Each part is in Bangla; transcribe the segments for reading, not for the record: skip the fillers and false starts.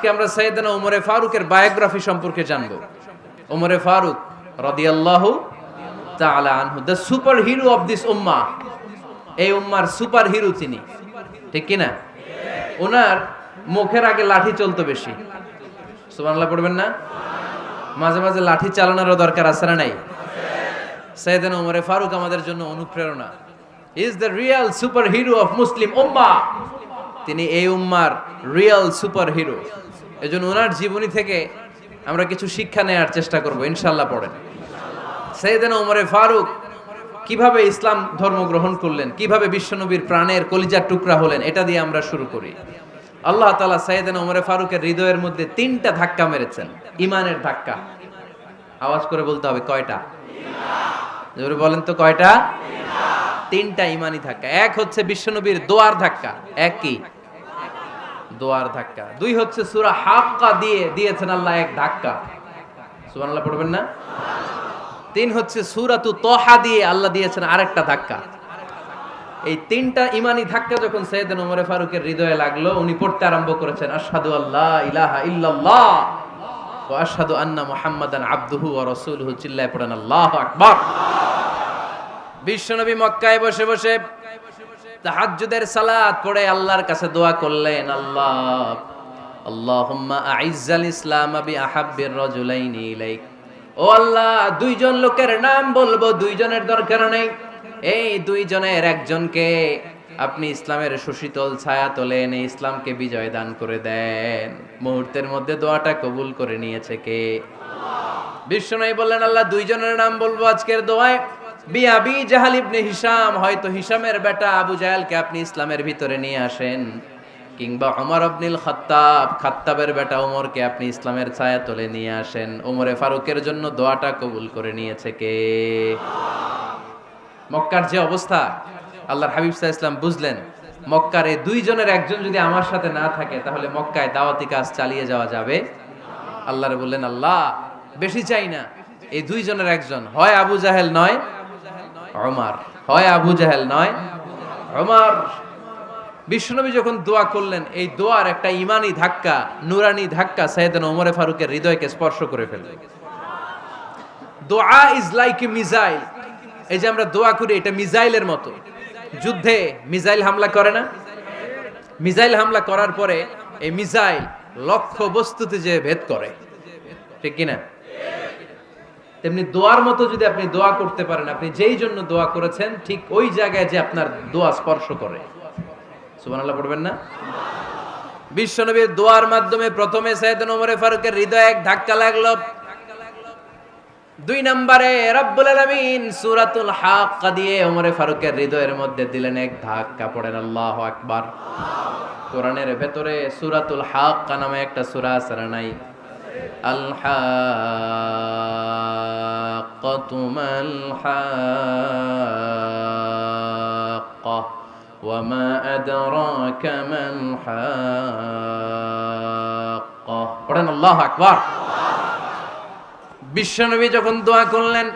আজকে আমরা সাইয়েদনা ওমরে ফারুকের বায়োগ্রাফি সম্পর্কে জানব। ওমরে ফারুক রাদিয়াল্লাহু তাআলা আনহু, the super hero of this উম্মাহ। এই উম্মার সুপার হিরো তিনি, ঠিক কিনা? ওনার মুখের আগে লাঠি চলতো বেশি। সুবহানাল্লাহ পড়বেন না? মাঝে মাঝে লাঠি চালানোরও দরকার আছে না নাই? সাইয়েদনা ওমরে ফারুক আমাদের জন্য অনুপ্রেরণা। Is the real super hero of Muslim উম্মাহ। তিনি এই উম্মার রিয়েল সুপার হিরো। এজন্য ওনার জীবনী থেকে আমরা কিছু শিক্ষা নেওয়ার চেষ্টা করব ইনশাআল্লাহ। পড়েন সাইয়েদনা ওমরে ফারুক কিভাবে ইসলাম ধর্ম গ্রহণ করলেন, কিভাবে বিশ্বনবীর প্রাণের কলিজার টুকরা হলেন, এটা দিয়ে আমরা শুরু করি। আল্লাহ তাআলা সাইয়েদনা ওমরে ফারুকের হৃদয়ের মধ্যে 3টা ধাক্কা মেরেছেন, ইমানের ধাক্কা। আওয়াজ করে বলতে হবে কয়টা? জোরে বলেন তো কয়টা? 3টা ইমানি ধাক্কা। এক হচ্ছে বিশ্বনবীর দোয়ার ধাক্কা। এক কি? দোয়ার ধাক্কা। 2 হচ্ছে সূরা হাক্কা দিয়ে দিয়েছেন আল্লাহ এক ধাক্কা। সুবহানাল্লাহ পড়বেন না? 3 হচ্ছে সূরাতু তাহা দিয়ে আল্লাহ দিয়েছেন আরেকটা ধাক্কা। এই 3টা ইমানি ধাক্কা যখন সাইয়েদনা ওমরে ফারুকের হৃদয়ে লাগলো, উনি পড়তে আরম্ভ করেছেন আশহাদু আল্লা ইলাহা ইল্লাল্লাহ ওয়া আশহাদু আন্না মুহাম্মাদান আবদুহু ওয়া রাসূলুহু। চিল্লায়ে পড়েন আল্লাহু আকবার। বিশ্বনবী মক্কায় বসে বসে তাহাজ্জুদের সালাত পড়ে আল্লাহর কাছে দোয়া করলেন, আল্লাহুম্মা আইজ্জাল ইসলাম বিআহাব্বির রাজুলাইনি ইলাইক। ও আল্লাহ, 2 জন লোকের নাম বলবো, 2 জনের দরকার নেই। এই 2 জনের একজনকে আপনি ইসলামের সুশীতল ছায়া তলে এনে ইসলামকে বিজয় দান করে দেন। মুহূর্তের মধ্যে দোয়াটা কবুল করে নিয়েছে কে? বিশ্বনবী বললেন, আল্লাহ 2 জনের নাম বলবো আজকের দোয়ায়। আবি জাহাল ইবনে হিশাম, হয়তো হিশামের বেটা আবু জাহেলকে আপনি ইসলামের ভিতরে নিয়ে আসেন, কিংবা ওমর ইবনুল খাত্তাব, খাত্তাবের বেটা ওমরকে আপনি ইসলামের ছায়া তলে নিয়ে আসেন। ওমরে ফারুকের জন্য দোয়াটা কবুল করে নিয়েছে কে? মক্কার যে অবস্থা, আল্লাহর হাবিব সাল্লাল্লাহু আলাইহি ওয়াসাল্লাম বুঝলেন মক্কার এই 2 জনের একজন যদি আমার সাথে না থাকে তাহলে মক্কায় দাওয়াতি কাজ চালিয়ে যাওয়া যাবে। আল্লাহরে বললেন, আল্লাহ বেশি চাই না, এই 2 জনের একজন, হয় আবু জাহেল নয় ওমর, হয় আবু জাহেল নয় ওমর। বিশ্বনবী যখন দোয়া করলেন, এই দোয়ার একটা ইমানি ধাক্কা, নুরানি ধাক্কা সাইয়েদনা ওমরে ফারুকের হৃদয়কে স্পর্শ করে ফেলল। দোয়া ইজ লাইক এ মিসাইল। এই যে আমরা দোয়া করি, এটা মিসাইলের মতো। যুদ্ধে মিসাইল হামলা করে না? মিসাইল হামলা করার পরে এই মিসাইল লক্ষ্য বস্তুতে যে ভেদ করে, ঠিক কিনা? তেমনি দোয়ার মতো যদি আপনি দোয়া করতে পারেন, আপনি যেই জন্য দোয়া করেছেন ঠিক ওই জায়গায় যে আপনার দোয়া স্পর্শ করে। সুবহানাল্লাহ পড়বেন না? বিশ্বনবীর দোয়ার মাধ্যমে প্রথমে সাইয়েদনা ওমরে ফারুকের হৃদয়ে এক ধাক্কা লাগলো। 2 নম্বরে রব্বুল আলামিন সূরাতুল হাক্কা দিয়ে ওমরে ফারুকের হৃদয়ের মধ্যে দিলেন এক ধাক্কা। পড়েন আল্লাহু আকবার। কোরআনের ভেতরে সূরাতুল হাক্কা নামে একটা সূরা আছে না নাই? আল হাক্কাতু মাল হাক্কা ওয়া মা আদরাকা মাল হাক্কা। পড়েন আল্লাহু আকবার। বিশ্বনবী যখন দোয়া করলেন,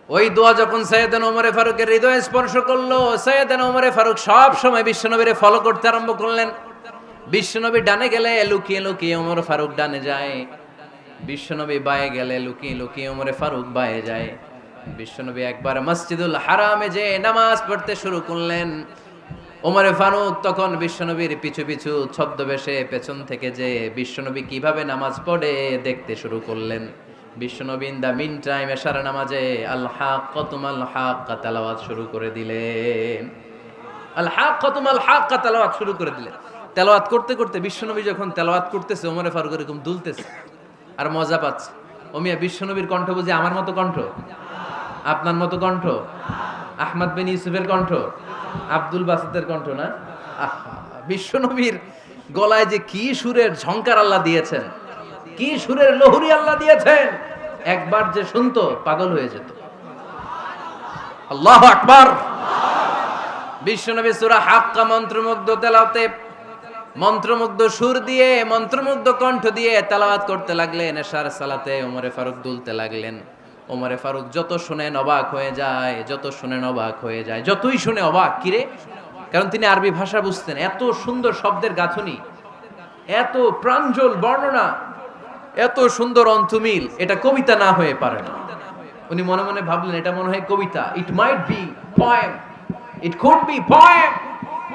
ওই দোয়া যখন সাইয়েদনা ওমরে ফারুকের হৃদয়ে স্পর্শ করলো, সাইয়েদনা ওমরে ফারুক সব সময় বিশ্বনবীরে ফলো করতে আরম্ভ করলেন। বিশ্বনবী ডানে গেলে লুকিয়ে লুকিয়ে ওমর ফারুক ডানে যায়, বিশ্বনবী বায়ে গেলে লুকিয়ে লুকিয়ে ওমরে ফারুক বায়ে যায়। বিশ্বনবী একবার মসজিদুল হারামে যে নামাজ পড়তে শুরু করলেন, ওমরে ফারুক তখন বিশ্বনবীর পিছু পিছু ছদ্মবেশে পেছন থেকে যে বিশ্বনবী কিভাবে নামাজ পড়ে দেখতে শুরু করলেন। বিশ্বনবী ইন দা মিন টাইম এশার নামাজে আল হাক্কাতু মাল হাক্কা তেলাওয়াত শুরু করে দিলেন। আল হাক্কাতু মাল হাক্কা তেলাওয়াত শুরু করে দিলেন। তেলাওয়াত করতে করতে বিশ্বনবী যখন তেলাওয়াত করতেছে, ওমরে ফারুক এরকম দুলতেছে আর মজা পাচ্ছে। ও মিয়া, বিশ্বনবীর কণ্ঠ বুঝি আমার মতো কণ্ঠ? আপনার মতো কণ্ঠ? আহমদ বিন ইউসুফের কণ্ঠ? আব্দুল বাসিতের কণ্ঠ না? বিশ্বনবীর গলায় যে কি সুরের ঝংকার আল্লাহ দিয়েছেন, কি সুরের লহরী আল্লাহ দিয়েছেন, একবার যে শুনতো পাগল হয়ে যেত। আল্লাহু আকবার। বিশ্বনবী সূরা হাক্কা মন্ত্রমুগ্ধ তেলাওয়াতে, মন্ত্রমুগ্ধ সুর দিয়ে, মন্ত্রমুগ্ধ কণ্ঠ দিয়ে তেলাওয়াত করতে লাগলেন। এশার সালাতে ওমরে ফারুক দুলতে লাগলেন। ওমরে ফারুক যত শুনেন অবাক হয়ে যায়, যত শুনেন অবাক হয়ে যায়, যতই শুনে অবাক। কিরে? কারণ তিনি আরবি ভাষা বুঝতেন, এত সুন্দর শব্দের গাঁথনি। এত প্রাঞ্জল বর্ণনা, এত সুন্দর অন্তমিল, এটা কবিতা না হয়ে পারে না। উনি মনে মনে ভাবলেন এটা মনে হয় কবিতা, it might be poem, it could be poem.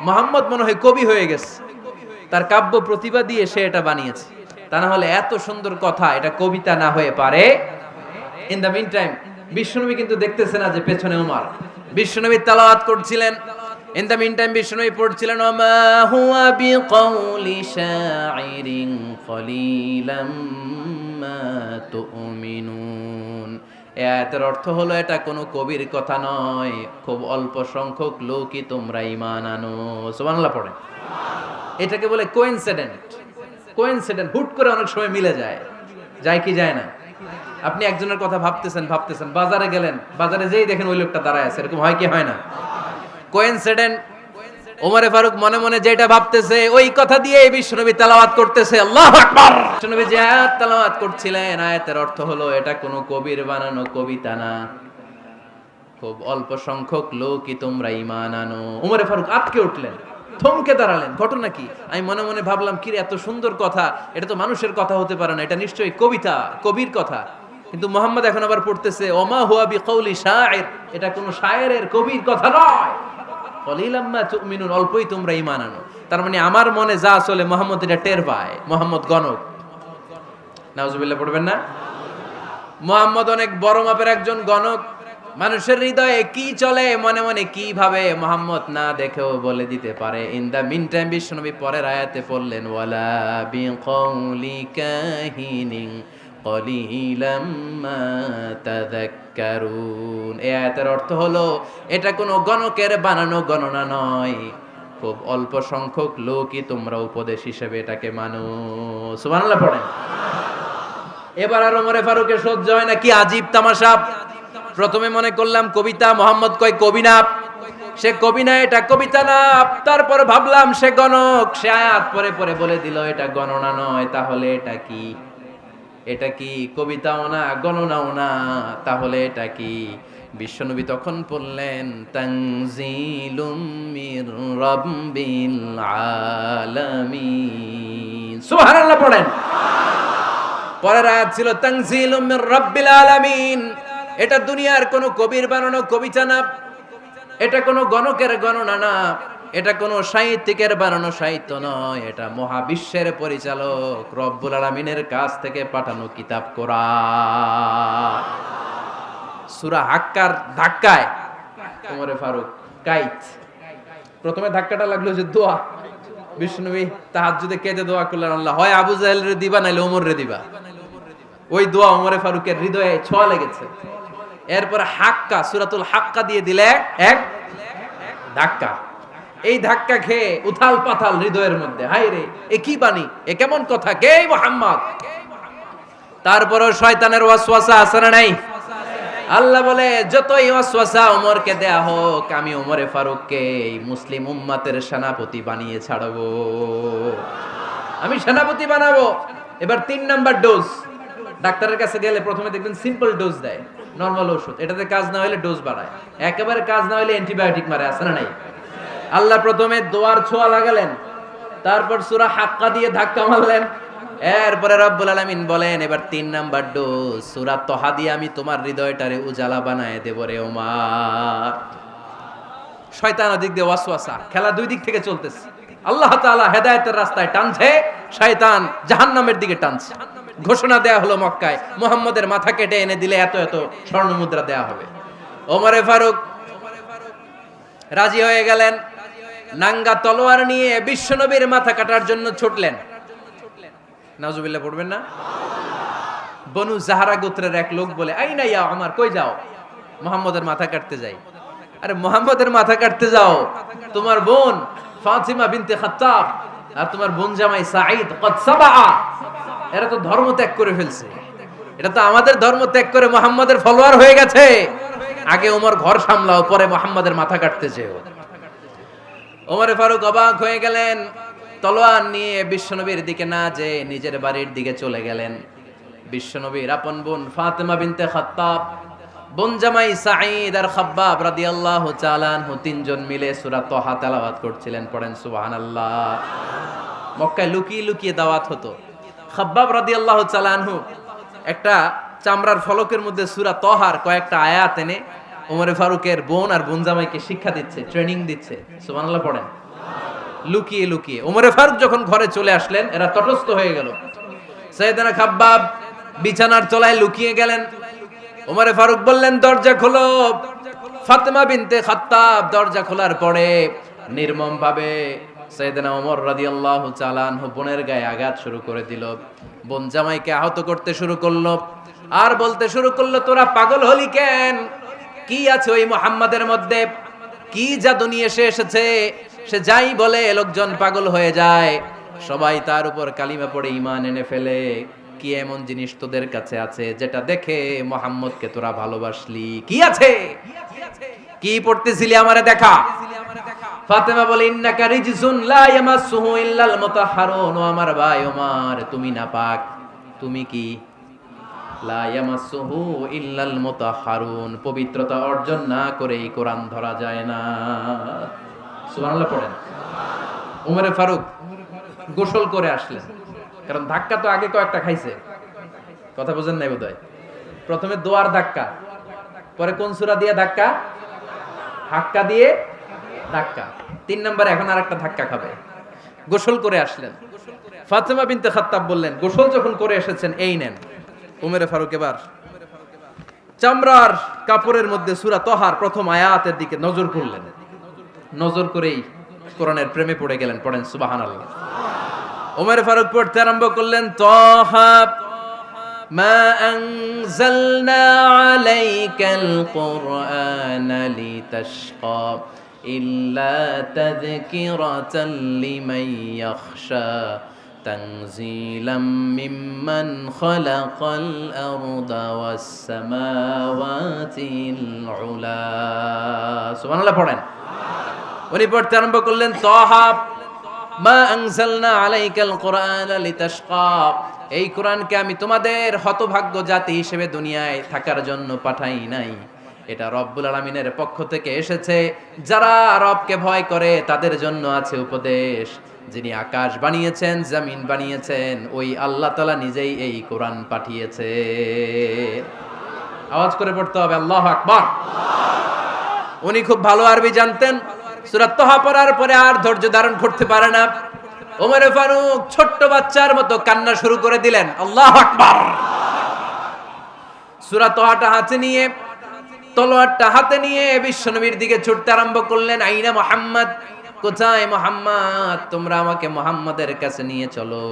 Muhammad মনে হয় কবি হয়ে গেছে, তার কাব্য প্রতিভা দিয়ে সে এটা বানিয়েছে। তা না হলে এত সুন্দর কথা এটা কবিতা না হয়ে পারে। ইন দ্য মিন টাইম বিশ্বনবী কিন্তু দেখতেছে না যে পেছনে ওমর। বিশ্বনবী তেলাওয়াত করছিলেন, ইন দ্য মিন টাইম বিশ্বনবী পড়ছিলেন ওমা হুয়া বিকাউলি শাইরিন কলিলাম মা তুমিনুন। এই আয়াতের অর্থ হলো এটা কোনো কবির কথা নয়, খুব অল্প সংখ্যক লোকই তোমরা ঈমান আনো। সুবহানাল্লাহ পড়েন। এটাকে বলে কোইনসিডেন্ট। কোইনসিডেন্ট হুট করে অনেক সময় মিলে যায়, যায় কি যায় না? আপনি একজনের কথা ভাবতেছেন, বাজারে গেলেন, বাজারে যেই দেখেন ওই লোকটা দাঁড়ায় আছে, এরকম হয় কি হয় না? কোইনসিডেন্ট। ওমরে ফারুক মনে মনে যেটা ভাবতেছে ওই কথা দিয়ে বিশ্বনবী তেলাওয়াত করতেছে, আল্লাহু আকবার। বিশ্বনবী যে আয়াত তেলাওয়াত করছিলেন, আয়াতের অর্থ হলো এটা কোনো কবির বানানো কবিতা না, খুব অল্প সংখ্যক লোকই তোমরা ঈমান আনো। ওমরে ফারুক আটকে উঠলেন, থমকে দাঁড়ালেন। ঘটনা কি? আমি মনে মনে ভাবলাম কি রে, এত সুন্দর কথা, এটা তো মানুষের কথা হতে পারে না, এটা নিশ্চয়ই কবিতা, কবির কথা। কিন্তু মুহাম্মদ এখন আবার পড়তেছে ওমা হুয়া বিকাউলি শাইর, এটা কোনো শায়েরের, কবির কথা নয়। কলিলাম মা তুমিনুন, অল্পই তোমরা ঈমান আনো। তার মানে আমার মনে যা চলে মুহাম্মদ এটা টের পায়। মুহাম্মদ গণক। নাউজুবিল্লাহ পড়বেন না? মুহাম্মদ অনেক বড় মাপের একজন গণক। মানুষের হৃদয়ে কি চলে, মনে মনে কি ভাবে, মুহাম্মদ না দেখেও বলে দিতে পারে। ইন দা মিন টাইম বিশ্বনবী পরের আয়াতে পড়লেন ওয়ালা বিকাউলি কাহিনিন কলিলাম মা তাযাক্কারুন। এই আয়াতের অর্থ হলো এটা কোনো গণকের বানানো গণনা নয়, খুব অল্প সংখ্যক লোকই তোমরা উপদেশ হিসেবে এটাকে মানো। সুবহানাল্লাহ পড়েন। এবার আর ওমরে ফারুকের সহ্য হয় না, কি আজীব তামাশা। প্রথমে মনে করলাম কবিতা, মোহাম্মদ কয় কবি না, সে কবি না, এটা কবিতা না। তারপর ভাবলাম সে গণক, সে আয়াত পরে পরে বলে দিল এটা গণনা নয়, তাহলে এটা কি? এটা কি কবিতাও না, গণনাও না, তাহলে এটা কি? বিশ্বনবী তখন বললেন তানজিলুম মির রাব্বিল আলামিন। সুবহানাল্লাহ পড়েন। পরের আয়াত ছিল তানজিলুম মির রাব্বিল আলামিন। এটা দুনিয়ার কোনো কবির বানানো কবিতা না, এটা কোনো গণকের গণনা না, এটা কোনো সাহিত্যিকের বানানো সাহিত্য নয়, এটা মহাবিশ্বের পরিচালক রব্বুল আলামিনের কাছ থেকে পাঠানো কিতাব কোরআন। সূরা হাক্কার ধাক্কায় ওমরে ফারুক কাইত। প্রথমে ধাক্কাটা লাগলো যে দোয়া। বিষ্ণুবী তাহাজ্জুদে কেঁদে দোয়া করলেন, আল্লাহ হয় আবু জাহেল রে দিবা নাইলে ওমর রে দিবা। ওই দোয়া ওমরে ফারুকের হৃদয়ে ছোঁয়া লেগেছে। এরপর হাক্কা, সূরাতুল হাক্কা দিয়ে দিলে এক ধাক্কা। এই ধাক্কা খেয়ে উথাল পাথাল হৃদয়ের মধ্যে, হায় রে এ কি বাণী, এ কেমন কথা, কে মুহাম্মদ? তারপরও শয়তানের ওয়াসওয়াসা আছে না নাই? আল্লাহ বলে যতই ওয়াসওয়াসা ওমরকে দেয়া হোক, আমি ওমরে ফারুককে এই মুসলিম উম্মাতের সেনাপতি বানিয়ে ছাড়বো, আমি সেনাপতি বানাবো। এবার 3 নাম্বার ডোজ। ডাক্তারের কাছে গেলে প্রথমে দেখবেন সিম্পল ডোজ দেয়, নরমাল ওষুধ, এটাতে কাজ না হলে ডোজ বাড়ায়, একেবারে কাজ না হলে অ্যান্টিবায়োটিক মারে, আছে না নাই? আল্লাহ প্রথমে দোয়ার ছোঁয়া লাগালেন, তারপর সূরা হাক্কা দিয়ে ধাক্কা মারলেন, এরপরে রব্বুল আলামিন বলেন এবার 3 নাম্বার ডোজ সূরা তহা দিয়ে আমি তোমার হৃদয়টারে উজালা বানায় দেব রে ওমর। শয়তান ওদিক দিয়ে ওয়াসওয়াসা, খেলা দুই দিক থেকে চলতেছে। আল্লাহ তাআলা হেদায়েতের রাস্তায় টানছে, শয়তান জাহান্নামের দিকে টানছে। ঘোষণা দেয়া হলো মক্কায়, মুহাম্মদের মাথা কেটে এনে দিলে এত এত স্বর্ণ মুদ্রা দেয়া হবে। ওমরে ফারুক রাজি হয়ে গেলেন, নাঙ্গা তলোয়ার নিয়ে বিশ্বনবীর মাথা কাটার জন্য ছুটলেন। নাউজুবিল্লাহ পড়বেন না? বনু জাহরা গোত্রের এক লোক বলে, আইনা ইয়া ওমর, কই যাও? মুহাম্মদের মাথা কাটতে যাই। আরে মুহাম্মদের মাথা কাটতে যাও? তোমার বোন ফাতিমা বিনতে খাত্তাব আর তোমার বোন জামাই সাঈদ কদ সাবা, এরা তো ধর্ম ত্যাগ করে ফেলছে, এটা তো আমাদের ধর্ম ত্যাগ করে মুহাম্মদের ফলোয়ার হয়ে গেছে। আগে ওমর ঘর সামলাও, পরে মুহাম্মদের মাথা কাটতে যেও। ওমরে ফারুক অবাক হয়ে গেলেন, তলোয়ার নিয়ে বিশ্বনবীর দিকে না যে নিজের বাড়ির দিকে চলে গেলেন। বিশ্বনবীর আপন বোন ফাতিমা বিনতে খাত্তাব, বোন জামাই সাঈদ আর খাব্বাব রাদিয়াল্লাহু তাআলা আনহু, তিনজন মিলে সূরা তহা তেলাওয়াত করছিলেন। পড়েন সুবহানাল্লাহ। মক্কায় লুকিয়ে লুকিয়ে দাওয়াত হতো। খাব্বাব রাদিয়াল্লাহু তাআলা আনহু একটা চামড়ার ফলকের মধ্যে সূরা তহার কয়েকটা আয়াত এনে ওমরে ফারুকের বোন আর বোন জামাইকে শিক্ষা দিচ্ছে, ট্রেনিং দিচ্ছে। সুবহানাল্লাহ পড়েন। লুকিয়ে লুকিয়ে ওমরে ফারুক যখন ঘরে চলে আসলেন, এরা তটস্থ হয়ে গেল। সাইয়েদনা খাব্বাব বিছানার তলায় লুকিয়ে গেলেন। ওমরে ফারুক বললেন, দরজা খোলো। ফাতেমা বিনতে খাত্তাব দরজা খোলার পরে নির্মম ভাবে সাইয়েদনা ওমর রাদিয়াল্লাহু তাআলা আনহু বোনের গায়ে আঘাত শুরু করে দিল। বোন জামাইকে আহত করতে শুরু করলো আর বলতে শুরু করলো, তোরা পাগল হলি কেন? কি আছে ওই মুহাম্মাদের মধ্যে? কি জাদু নিয়ে এসেছে? সে যাই বলে লোকজন পাগল হয়ে যায়, সবাই তার উপর কালিমা পড়ে ঈমান এনে ফেলে। কি এমন জিনিস তোদের কাছে আছে যেটা দেখে মুহাম্মদকে তোরা ভালোবাসলি? কি আছে? কি পড়তেছিলি আমারে দেখা। ফাতেমা বলে, ইন্নাকা রিজসুন লা ইয়ামাসসুহু ইল্লাল মুতাহহারুন। ও আমার ভাই ওমর, তুমি নাপাক। তুমি কি? লা ইয়ামাসসুহু ইল্লাল মুতাহহারুন, পবিত্রতা অর্জন না করে এই কোরআন ধরা যায় না। সুবহানাল্লাহ পড়েন। ওমরে ফারুক গোসল করে আসলেন, কারণ ধাক্কা তো আগে কয়েকটা খাইছে। কথা বুঝেন নাই বোধহয়। প্রথমে দোয়ার ধাক্কা, পরে কোন সূরা দিয়ে ধাক্কা? হাক্কা দিয়ে ধাক্কা। 3 নম্বরে এখন আরেকটা ধাক্কা খাবে। গোসল করে আসলেন। ফাতেমা বিনতে খাত্তাব বললেন, গোসল যখন করে এসেছেন, এই নেন। ওমরে ফারুক এবার চামড়ার কাপড়ের মধ্যে সূরা তহার প্রথম আয়াতের দিকে নজর করলেন। নজর করেই কোরআনের প্রেমে পড়ে গেলেন। পড়েন সুবহানাল্লাহ। ওমর ফারুক পড়তে আরম্ভ করলেন, তহা মা আনজালনা আলাইকাল কুরআনা লিতাশকা ইল্লা তাযকিরাতাল লিমান ইয়াখশা তানজিলাম মিম্মান খালাকাল আরদা ওয়াস সামাওয়াতিল উলা। সুবহানাল্লাহ পড়েন। উনি পড়তে আরম্ভ করলেন, তহা মা আনজালনা আলাইকাল কুরআনা লিতাশকা, এই কোরআনকে আমি তোমাদের হতভাগ্য জাতি হিসেবে দুনিয়ায় থাকার জন্য পাঠাই নাই। এটা রব্বুল আলামিনের পক্ষ থেকে এসেছে। যারা রবকে ভয় করে তাদের জন্য আছে উপদেশ। যিনি আকাশ বানিয়েছেন, জমিন বানিয়েছেন, ওই আল্লাহ তাআলা নিজেই এই কোরআন পাঠিয়েছে। আওয়াজ করে পড়তে হবে, আল্লাহু আকবার। উনি খুব ভালো আরবি জানতেন। সূরা তহা পড়ার পরে আর ধৈর্য ধারণ করতে পারে না। ওমর ফারুক ছোট্ট বাচ্চার মতো কান্না শুরু করে দিলেন। আল্লাহু আকবার। সূরা তহাটা হাতে নিয়ে, তলোয়ারটা হাতে নিয়ে বিশ্বনবীর দিকে ছুটতে আরম্ভ করলেন। আইনা মুহাম্মদ, কোথায় মুহাম্মদ? তোমরা আমাকে মুহাম্মাদের কাছে নিয়ে চলো।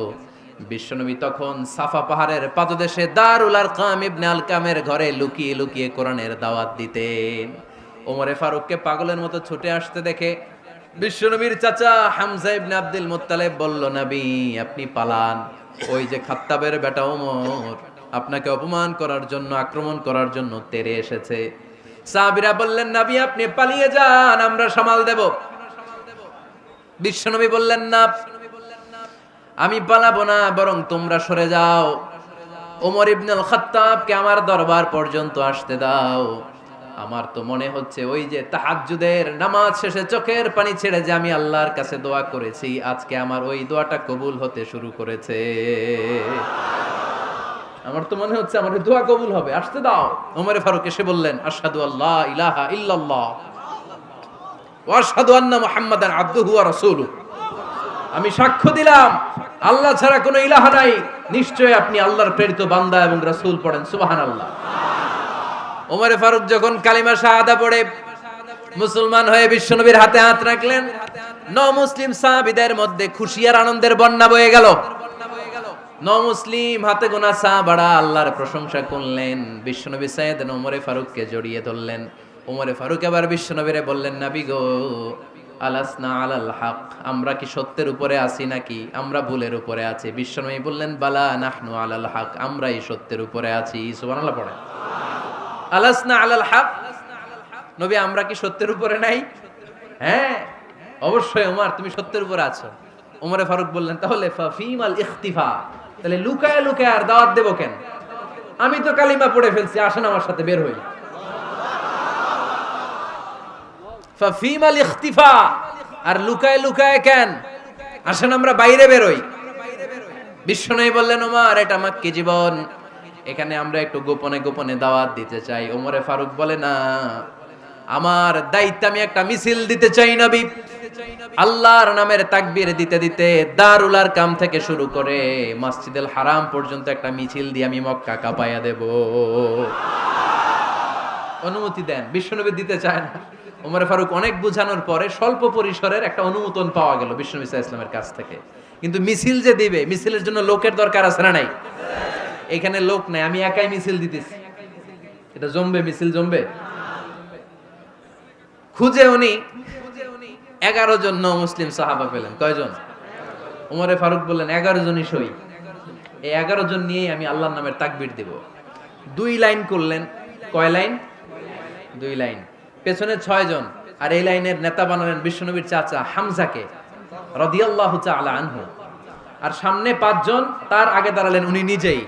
বিশ্বনবী তখন সাফা পাহাড়ের পাদদেশে দারুল আরকাম ইবনে আলকামের ঘরে লুকিয়ে লুকিয়ে কোরআনের দাওয়াত দিতেন। ওমরে ফারুককে পাগলের মতো ছুটে আসতে দেখে বিশ্বনবীর চাচা হামজা ইবনে আব্দুল মুত্তালিব বলল, নবী আপনি পালান। ওই যে খাত্তাবের বেটা ওমর আপনাকে অপমান করার জন্য, আক্রমণ করার জন্য তেরে এসেছে। সাহাবীরা বললেন, নবী আপনি পালিয়ে যান, আমরা সামাল দেব। বিশ্বনবী বললেন, না আমি পালাবো না, বরং তোমরা সরে যাও। ওমর ইবনে আল খাত্তাবকে আমার দরবার পর্যন্ত আসতে দাও। আমার তো মনে হচ্ছে ওই যে তাহাজ্জুদের নামাজ শেষে চোখের পানি ছেড়ে যে আমি আল্লাহর কাছে দোয়া করেছি, আজকে আমার ওই দোয়াটা কবুল হতে শুরু করেছে। আমার তো মনে হচ্ছে আমার দোয়া কবুল হবে, আসতে দাও। ওমর ফারুক এসে বললেন, আশহাদু আল্লা ইলাহা ইল্লাল্লাহ ওয়া আশহাদু আন্না মুহাম্মাদান আবদুহু ওয়া রাসূলুহু, আমি সাক্ষ্য দিলাম আল্লাহ ছাড়া কোনো ইলাহা নাই, নিশ্চয়ই আপনি আল্লাহর প্রেরিত বান্দা এবং রাসূল। পড়েন সুবহানাল্লাহ। ওমর ফারুক যখন কালিমা শাহাদা পড়ে মুসলমান হয়ে বিশ্বনবীর হাতে হাত রাখলেন, মুসলিম সাহাবীদের মধ্যে খুশি আর আনন্দের বন্যা বয়ে গেল। মুসলিম হাতে গোনা সাহাবারা আল্লাহর প্রশংসা করলেন। বিশ্বনবী সাইয়েদনা ওমর ফারুককে জড়িয়ে ধরলেন। ওমর ফারুক এবার বিশ্বনবীরে বললেন, নবী গো, আলাসনা আলাল হক, আমরা কি সত্যের উপরে আছি নাকি আমরা ভুলের উপরে আছি? বিশ্বনবী বললেন, বালা নাহনু আলাল হক, আমরাই সত্যের উপরে আছি। সুবহানাল্লাহ পড়ে। আলাসনা আলাল হক, নবী আমরা কি সত্যের উপরে নাই? হ্যাঁ অবশ্যই ওমর, তুমি সত্যের উপরে আছো। ওমরে ফারুক বললেন, তাহলে ফাফিমাল ইখতিফা, তাহলে লুকায় লুকায় আর দাওয়াত দেব কেন? আমি তো কালিমা পড়ে ফেলছি, আসেন আমার সাথে বের হই। ফাফিমাল ইখতিফা, আর লুকায় লুকায় কেন? আসেন আমরা বাইরে বেরোই। বিশ্বনবী বললেন, ওমর এটা মাক্কি জীবন, এখানে আমরা একটু গোপনে গোপনে দাওয়াত দিতে চাই। ওমরে ফারুক বলে, না, আমার দায়িত্ব, আমি একটা মিছিল দিতে চাই নবী। আল্লাহর নামের তাকবীর দিতে দিতে দারুল আরকাম থেকে শুরু করে মসজিদুল হারাম পর্যন্ত একটা মিছিল দিয়ে আমি মক্কা কাঁপাইয়া দেব। অনুমতি দেন। বিশ্বনবী দিতে চায় না। ওমর ফারুক অনেক বুঝানোর পরে স্বল্প পরিসরের একটা অনুমোদন পাওয়া গেল বিশ্বনবী সাল্লাল্লাহু আলাইহি ওয়াসাল্লামের কাছ থেকে। কিন্তু মিছিল যে দিবে, মিছিলের জন্য লোকের দরকার আছে না নাই? এখানে লোক নাই, আমি একাই মিছিল দিতেছি। এটা জমবে, মিছিল জমবে। খুঁজে উনি 11 জন মুসলিম সাহাবা পেলেন। কয়জন? ওমরে ফারুক বললেন 11 জনই সই। এই 11 জন নিয়েই আমি আল্লাহর নামের তাকবীর দেব। 2 লাইন করলেন। কয় লাইন? 2 লাইন। পেছনে 6 জন, আর এই লাইনের নেতা বানালেন বিশ্বনবীর চাচা হামজাকে রাদিয়াল্লাহু তাআলা আনহু। আর সামনে 5 জন, তার আগে দাঁড়ালেন উনি নিজেই।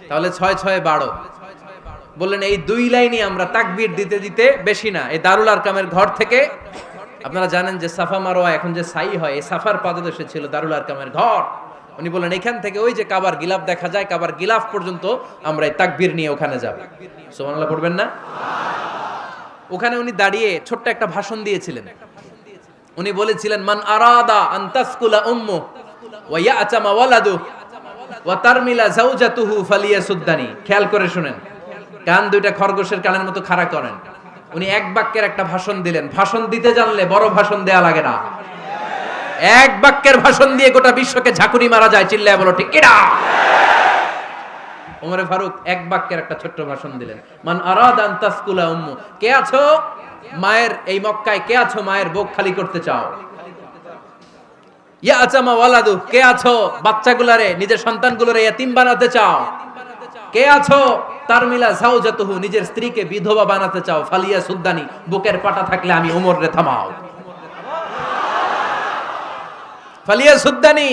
তাহলে 6 6 12। বললেন এই 2 লাইনই আমরা তাকবীর দিতে দিতে, বেশি না, এই দারুল আরকামের ঘর থেকে, আপনারা জানেন যে সাফা মারওয়া এখন যে সাই হয়, এই সাফার পাদদেশে ছিল দারুল আরকামের ঘর। উনি বললেন এখান থেকে ওই যে কাবার গিলাফ দেখা যায়, কাবার গিলাফ পর্যন্ত আমরা এই তাকবীর নিয়ে ওখানে যাব। সুবহানাল্লাহ পড়বেন না? ওখানে উনি দাঁড়িয়ে ছোট্ট একটা ভাষণ দিয়েছিলেন। উনি বলেছিলেন, মান আরাদা আন তাসকুলা উম্মু ওয়া ইয়াতামা ওয়ালাদু ওয়া তারমিলা যাওজাতুহু ফালিয়াসুদ্দানি। খেয়াল করে শুনেন, কান দুইটা খরগোশের কানের মতো খাড়া করেন। উনি এক বাক্যের একটা ভাষণ দিলেন। ভাষণ দিতে জানলে বড় ভাষণ দেয়া লাগে না। এক বাক্যের ভাষণ দিয়ে গোটা বিশ্বকে ঝাঁকুনি মারা যায়। চিল্লায় বলো ঠিক কিনা? ওমরে ফারুক এক বাক্যের একটা ছোট্ট ভাষণ দিলেন। মান আরাদা আন তাসকুলা উম্মু, কে আছো মায়ের এই মক্কায়, কে আছো মায়ের বুক খালি করতে চাও? ইয়াতামা ওয়ালাদু, কে আছো বাচ্চাগুলারে, নিজের সন্তানগুলোরে ইয়াতিম বানাতে চাও? কে আছো তারমিলা যাওজাতুহু, নিজের স্ত্রীকে বিধবা বানাতে চাও? ফালিয়া সুদ্দানি, বুকের পাটা থাকলে আমি ওমর রে থামাও। ফালিয়া সুদ্দানি,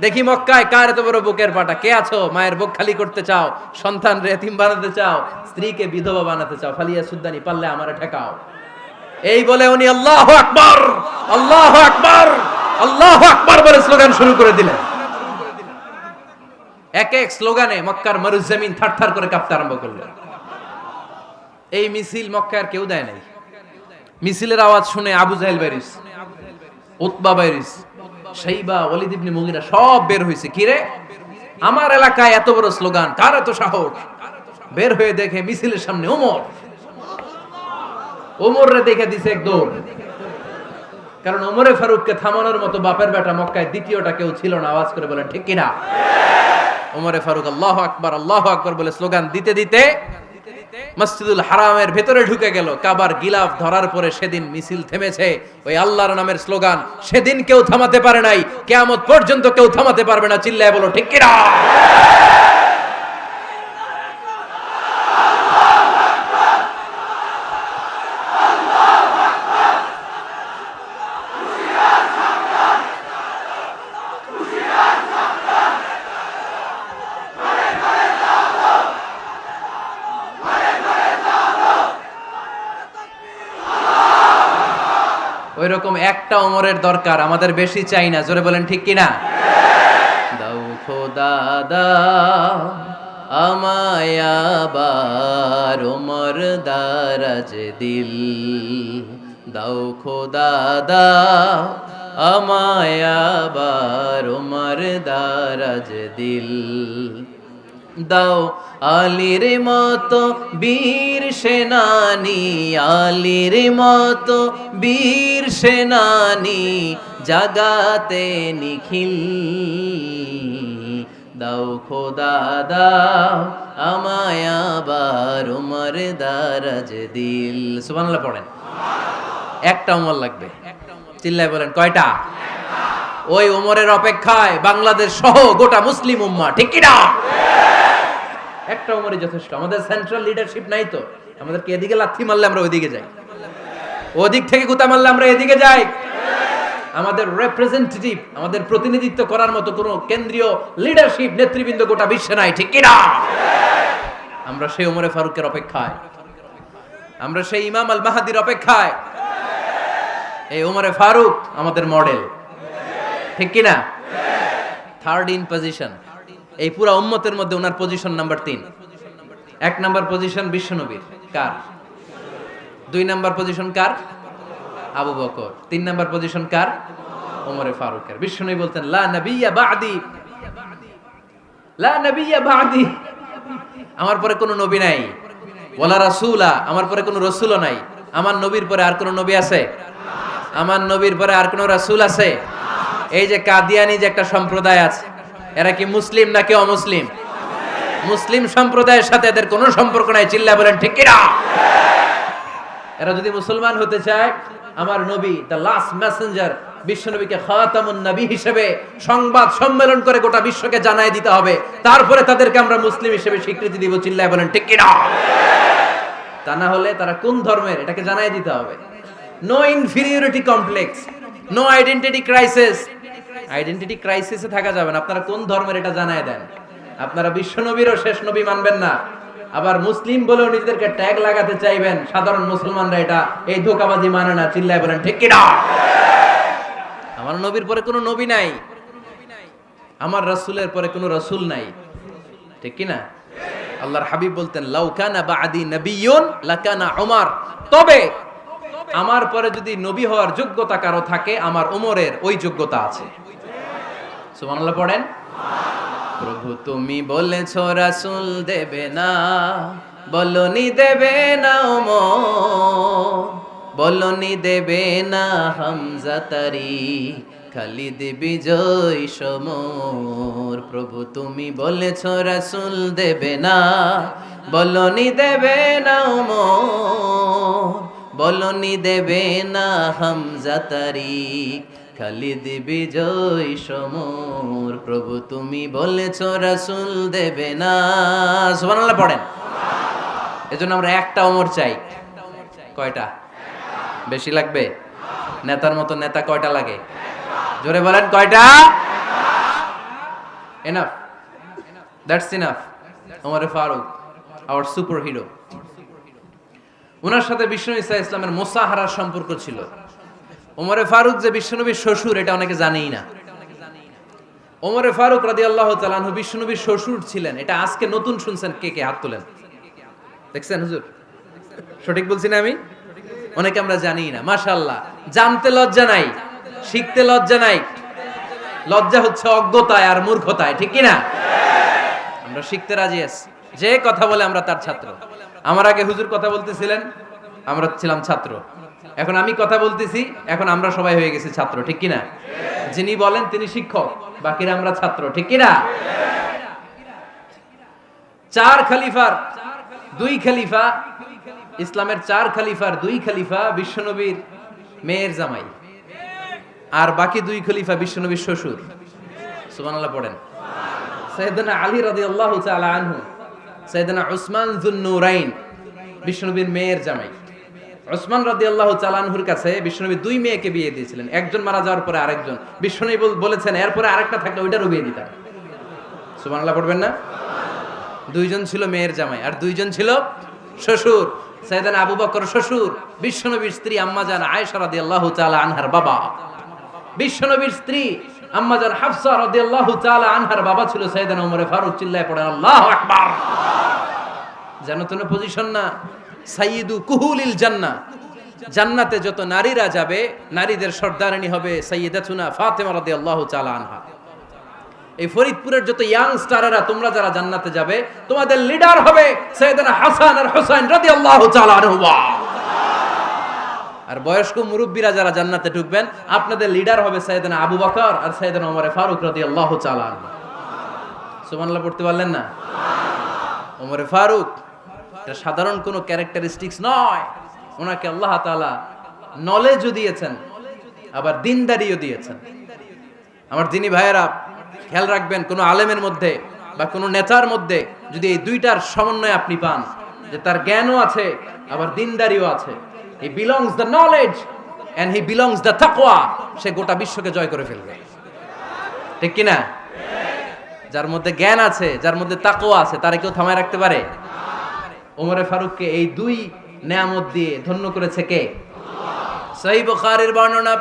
দেখি মক্কায় কার এত বড় বুকের পাটা। কে আছো মায়ের বুক খালি করতে চাও, সন্তান রে এতিম বানাতে চাও, স্ত্রীকে বিধবা বানাতে চাও? ফালিয়া সুদ্দানি, পারলে আমারে ঠেকাও। এই বলে উনি আল্লাহু আকবার, আল্লাহু আকবার, আল্লাহু আকবার বলে স্লোগান শুরু করে দিলেন। এক এক স্লোগানে মক্কার মরুজমিন থারথার করে কাঁপতে আরম্ভ করলো। এই মিছিল মক্কার কেউ দেয় নাই। মিছিলের আওয়াজ শুনে আবু জাহেল বাইরিস, উতবা বাইরিস, শাইবা, ওয়ালিদ ইবনে মুগিরা সব বের হইছে। কি রে, আমার এলাকায় এত বড় স্লোগান, কার এত সাহস? বের হয়ে দেখে মিছিলের সামনে ওমর। ওমর রে দেখে দিছে এক দৌড়। কারণ ওমরে ফারুককে থামানোর মতো বাপের বেটা মক্কায় দ্বিতীয়টা কেউ ছিল না। আওয়াজ করে বলেন ঠিক কিনা? ওমরে ফারুক আল্লাহু আকবার, আল্লাহু আকবার বলে স্লোগান দিতে দিতে মসজিদুল হারামের ভেতরে ঢুকে গেল। কাবার গিলাফ ধরার পরে সেদিন মিছিল থেমেছে। ওই আল্লাহর নামের স্লোগান সেদিন কেউ থামাতে পারে নাই, কিয়ামত পর্যন্ত কেউ থামাতে পারবে না। চিল্লায় বলো ঠিক কিনা? ওই রকম একটা ওমরের দরকার, আমাদের বেশি চাই না। জোরে বলেন ঠিক কিনা? দাও খোদা দাও আমায় আবার ওমর দারাজ দিল, দাও খোদা দাও আমায় আবার ওমর দারাজ দিল, দাও আলীর মতো বীর সেনানি, আলীর মতো বীর সেনানি জাগাতে নিখিল, দাও খোদা দাও আমায় আবার ওমর দারাজ দিল। সুবহানাল্লাহ পড়েন। একটা ওমর লাগবে। চিল্লায় বলেন কয়টা? ওই ওমরের অপেক্ষায় বাংলাদেশ সহ গোটা মুসলিম উম্মাহ। ঠিক কি না? একটা ওমরই যথেষ্ট। আমাদের সেন্ট্রাল লিডারশিপ নাই তো, আমাদেরকে এদিকে লাথি মারলে আমরা ওইদিকে যাই, ওদিক থেকে গুতা মারলে আমরা এদিকে যাই। আমাদের রিপ্রেজেন্টেটিভ, আমাদের প্রতিনিধিত্ব করার মতো কোনো কেন্দ্রীয় লিডারশিপ নেতৃবৃন্দ গোটা বিশ্বে নাই। ঠিক কি না? আমরা সেই ওমরে ফারুকের অপেক্ষায়, আমরা সেই ইমাম আল মাহদির অপেক্ষায়। এই ওমরে ফারুক আমাদের মডেল। ঠিক কি না? থার্ড ইন পজিশন, এই পুরা উম্মতের মধ্যে ওনার পজিশন নাম্বার 3। 1 নাম্বার পজিশন বিশ্বনবীর, কার? 2 নাম্বার পজিশন কার? আবু বকর। 3 নাম্বার পজিশন কার? ওমরে ফারুকের। বিশ্বনবী বলতেন লা নবিয়্যা বা'দি, লা নবিয়্যা বা'দি, আমার পরে কোনো নবী নাই। ওয়ালা রাসূলা, আমার পরে কোনো রাসূলও নাই। আমার নবীর পরে আর কোনো নবী আছে? আমার নবীর পরে আর কোনো রাসূল আছে? এই যে কাদিয়ানি যে একটা সম্প্রদায় আছে, এরা কি মুসলিম নাকি অমুসলিম? মুসলিম সম্প্রদায়ের সাথে এদের কোনো সম্পর্ক নাই। চিল্লা বলেন ঠিক কি না? এরা যদি মুসলমান হতে চায়, আমার নবী দ্য লাস্ট মেসেঞ্জার বিশ্বনবীকে খাতামুন নবী হিসেবে সংবাদ সম্মেলন করে গোটা বিশ্বকে জানাই দিতে হবে, তারপরে তাদেরকে আমরা মুসলিম হিসেবে স্বীকৃতি দিব। চিল্লায় বলেন ঠিক কি না? তা না হলে তারা কোন ধর্মের এটাকে জানাই দিতে হবে। No inferiority complex, no identity crisis. Identity ক্রাইসিসে থাকা যাবে না। আপনারা কোন ধর্মের এটা জানায় দেন। আপনারা বিশ্বনবীরও শেষ নবী মানবেন না, আবার মুসলিম বলেও নিজেদেরকে ট্যাগ লাগাতে চাইবেন। সাধারণ মুসলমানরা এটা এই ধোঁকাবাজি মানে না। চিল্লায় বলেন ঠিক কি না? আমার নবীর পরে কোনো নবী নাই, আমার রাসূলের পরে কোনো রাসূল নাই। ঠিক কি না? আল্লাহর হাবিব বলতেন লাউ কানা বা'দি নাবিয়্যুন লাকানা উমর, তবে আমার পরে যদি নবী হওয়ার যোগ্যতা কারো থাকে, আমার ওমরের ওই যোগ্যতা আছে। সুবহানাল্লাহ পড়েন। প্রভু তুমি বলেছ রাসূল দেবে না, বলনি দেবে না ওমর, বলনি দেবে না হামজা তারি, খালিদ বিজয় সমর। প্রভু তুমি বলেছ রাসূল দেবে না, বলনি দেবে না ওমর, বলনি দেবে না হামজা তারি, খালিদ বিজয় সমর। প্রভু তুমি বলেছ রাসূল দেবে না। সুবহানাল্লাহ পড়েন। এজন্য আমরা একটা ওমর চাই। কয়টা? বেশি লাগবে? নেতার মতো নেতা কয়টা লাগে? জোরে বলেন কয়টা? Enough, that's enough. Omar Farooq our super hero. ওনার সাথে বিশ্বনবী সাল্লাল্লাহু আলাইহি ওয়াসাল্লামের মুসাহারার সম্পর্ক ছিল। ওমরে ফারুক যে বিশ্বনবীর শ্বশুর, এটা অনেকে জানেই না। ওমরে ফারুক রাদিয়াল্লাহু তাআলা আনহু বিশ্বনবীর শ্বশুর ছিলেন। এটা আজকে নতুন শুনছেন। কে কে হাত তোলেন? দেখছেন হুজুর? সঠিক বলছি না আমি? অনেকে আমরা জানি না। মাশাআল্লাহ, জানতে লজ্জা নাই, শিখতে লজ্জা নাই। লজ্জা হচ্ছে অজ্ঞতায় আর মূর্খতায়। ঠিক কি না? আমরা শিখতে রাজি আছি। যে কথা বলে আমরা তার ছাত্র। আমার আগে হুজুর কথা বলতেছিলেন, আমরা ছিলাম ছাত্র। এখন আমি কথা বলতেছি, এখন আমরা সবাই হয়ে গেছি ছাত্র। ঠিক কি না? যিনি বলেন তিনি শিক্ষক, বাকিরা আমরা ছাত্র। ঠিক কি না? 4 খলিফার 2 খলিফা, ইসলামের 4 খলিফার 2 খলিফা বিশ্বনবীর মেয়ের জামাই, আর বাকি 2 খলিফা বিশ্বনবীর শ্বশুর। সুবহানাল্লাহ পড়েন। সাইয়েদনা আলী রাদিয়াল্লাহু তাআলা আনহু, সাইয়েদনা উসমান যুন-নূরাইন বিশ্বনবীর মেয়ের জামাই। উসমান রাদিয়াল্লাহু তাআলা আনহুর কাছে বিশ্বনবী 2 মেয়েকে বিয়ে দিয়েছিলেন। একজন মারা যাওয়ার পরে আরেকজন। বিশ্বনবী বলেছেন এরপরে আরেকটা থাকলে ওইটারও বিয়ে দিতাম। সুবহানাল্লাহ পড়বেন না? 2 জন ছিল মেয়ের জামাই আর 2 জন ছিল শ্বশুর। সাইয়েদনা আবু বকর শ্বশুর, বিশ্বনবীর স্ত্রী আম্মাজান আয়েশা রাদিয়াল্লাহু তাআলা আনহার বাবা। বিশ্বনবীর স্ত্রী আম্মাজান হাফসা রাদিয়াল্লাহু তাআলা আনহার বাবা ছিল সাইয়েদনা ওমর ফারুক। চিল্লায় পড়েন আল্লাহু আকবার। জানো তো না পজিশন না? সাইয়্যিদু কুহুলিল জান্নাহ, জান্নাতে যত নারীরা যাবে, নারীদের সর্দারিনী হবে সাইয়্যিদাতুনা ফাতেমা রাদিয়াল্লাহু তাআলা আনহা। এই ফরিদপুরের যত ইয়াং স্টারেরা তোমরা যারা জান্নাতে যাবে, তোমাদের লিডার হবে সাইয়েদনা হাসান আর হুসাইন রাদিয়াল্লাহু তাআলা আনহুমা। আর বয়স্ক মুরব্বীরা যারা জান্নাতে ঢুকবেন, আপনাদের লিডার হবে সাইয়েদনা আবু বকর আর সাইয়েদনা ওমর ফারুক রাদিয়াল্লাহু তাআলা আনহু। সুবহানাল্লাহ পড়তে পারলেন না? ওমর ফারুক এটা সাধারণ কোনো ক্যারেক্টারিস্টিক্স নয়। ওনাকে আল্লাহ তাআলা নলেজও দিয়েছেন, আবার দিনদারিও দিয়েছেন। আমার দিনী ভাইয়েরা খেয়াল রাখবেন, কোনো আলেমের মধ্যে বা কোনো নেতার মধ্যে যদি এই দুইটার সমন্বয় আপনি পান, যে তার জ্ঞানও আছে আবার দিনদারিও আছে, he belongs the knowledge and he belongs the তাকওয়া, সে গোটা বিশ্বকে জয় করে ফেলবে। ঠিক কি না? যার মধ্যে জ্ঞান আছে, যার মধ্যে তাকওয়া আছে, তারে কেউ থামায় রাখতে পারে? ওমরে ফারুককে এই 2 নেয়ামত দিয়ে ধন্য করেছে কে? সহিহ বুখারীর বর্ণনা,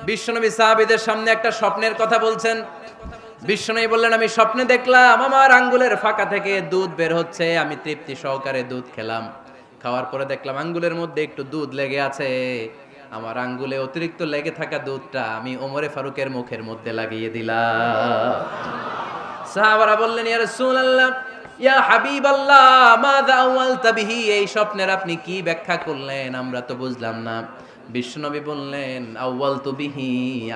বিশ্বনবী সাহাবীদের সামনে একটা স্বপ্নের কথা বলছেন। বিশ্বনবী বললেন, আমি স্বপ্নে দেখলাম আমার আঙ্গুলের ফাঁকা থেকে দুধ বের হচ্ছে, আমি তৃপ্তি সহকারে দুধ খেলাম। খাওয়ার পরে দেখলাম আঙ্গুলের মধ্যে একটু দুধ লেগে আছে। আমার আঙ্গুলে অতিরিক্ত লেগে থাকা দুধটা আমি ওমরে ফারুকের মুখের মধ্যে লাগিয়ে দিলাম। সাহাবারা বললেন, ইয়া রাসূলুল্লাহ, ইয়া হাবিবাল্লাহ, মাযা আওয়ালতা বিহি, এই স্বপ্নের আপনি কি ব্যাখ্যা করলেন, আমরা তো বুঝলাম না। বিশ্বনবী বললেন, আওয়ালতু বিহি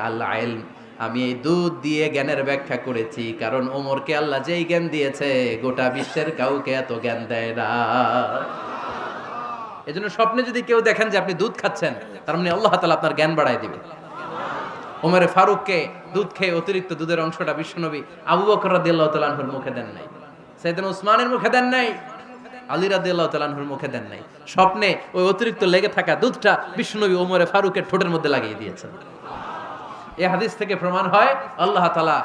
আল ইলম, আমি এই দুধ দিয়ে জ্ঞানের ব্যাখ্যা করেছি, কারণ ওমরকে আল্লাহ যেই জ্ঞান দিয়েছে গোটা বিশ্বের কাউকে এত জ্ঞান দেয় না। এজন্য স্বপ্নে যদি কেউ দেখেন যে আপনি দুধ খাচ্ছেন, তার মানে আল্লাহ তাআলা আপনার জ্ঞান বাড়ায় দিবে। ওমরে ফারুককে দুধ খেয়ে অতিরিক্ত দুধের অংশটা বিশ্বনবী আবু বকর রাদিয়াল্লাহু তাআলা আনহুর মুখে দেন নাই, সাইয়েদনা উসমানের মুখে দেন নাই, আলী রাদিয়াল্লাহু তাআলা আনহুর মুখে দেন নাই। স্বপ্নে ওই অতিরিক্ত লেগে থাকা দুধটা বিশ্বনবী ওমরে ফারুকের ঠোঁটের মধ্যে লাগিয়ে দিয়েছেন। এই হাদিস থেকে প্রমাণ হয় আল্লাহ তাআলা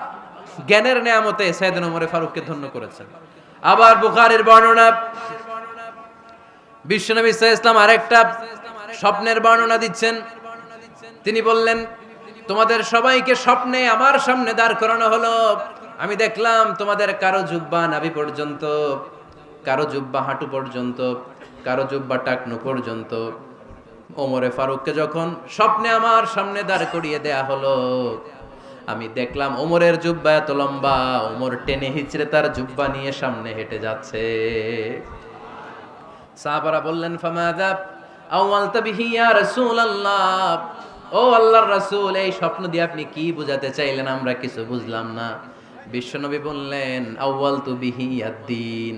জ্ঞানের নেয়ামতে সাইয়েদনা ওমরে ফারুককে ধন্য করেছেন। আবার বুখারীর বর্ণনা, বিশ্বনবী সাল্লাল্লাহু আলাইহি ওয়াসাল্লাম আরেকটা স্বপ্নের বর্ণনা দিচ্ছেন। তিনি বললেন, তোমাদের সবাইকে স্বপ্নে আমার সামনে দাঁড় করানো হলো। আমি দেখলাম তোমাদের কারো জুব্বা নাভি পর্যন্ত, কারো জুব্বা হাঁটু পর্যন্ত, কারো জুব্বা টাকনু পর্যন্ত। ওমরে ফারুককে যখন স্বপ্নে আমার সামনে দাঁড় করিয়ে দেয়া হলো, আমি দেখলাম ওমরের জুব্বা এত লম্বা, ওমর টেনে হিচড়ে তার জুব্বা নিয়ে সামনে হেঁটে যাচ্ছে। সাহাবারা বললেন, ফামাযা আওয়ালতা বিহি ইয়া রাসূলুল্লাহ, ও আল্লাহর রাসূল, এই স্বপ্ন দিয়ে আপনি কি বোঝাতে চাইলেন, আমরা কিছু বুঝলাম না। বিশ্বনবী বললেন, আউয়ালতু বিহি আদ-দীন,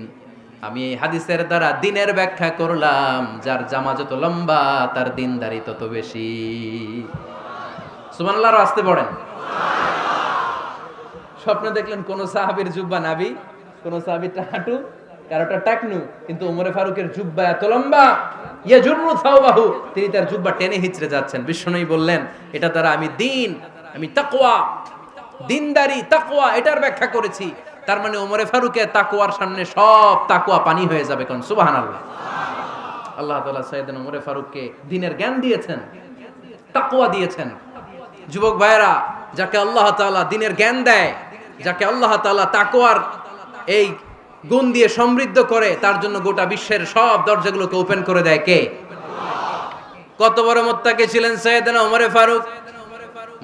আমি এই হাদিসের দ্বারা দ্বীনের ব্যাখ্যা করলাম, যার জামা যত লম্বা তার দ্বীনদারি তত বেশি। সুবহানাল্লাহ, আসতে পড়েন। স্বপ্নে দেখলেন কোন সাহাবীর জুব্বা নাভি, কোন সাহাবীরটা হাঁটু, কারোটা টাকনু, কিন্তু ওমরে ফারুকের জুব্বা এত লম্বা, ইয়াজুরু থাওবাহু, তিনি তার জুব্বা টেনে হিচড়ে যাচ্ছেন। বিশ্বনবী বললেন, এটা দ্বারা আমি দ্বীন, আমি তাকওয়া, দ্বীনদারি, তাকওয়া, এটার ব্যাখ্যা করেছি। তার মানে ওমরে ফারুকের তাকওয়ার সামনে সব তাকওয়া পানি হয়ে যাবে। কোন সুবহানাল্লাহ। আল্লাহ তাআলা সাইয়েদনা ওমরে ফারুককে দ্বীনের জ্ঞান দিয়েছেন, তাকওয়া দিয়েছেন। যুবক ভাইরা, যাকে আল্লাহ তাআলা দ্বীনের জ্ঞান দেয়, যাকে আল্লাহ তাআলা তাকওয়ার এই গুণ দিয়ে সমৃদ্ধ করে, তার জন্য গোটা বিশ্বের সব দরজাগুলোকে ওপেন করে দেয় কে? কত বড় মুত্তাকি ছিলেন সাইয়েদনা ওমরে ফারুক।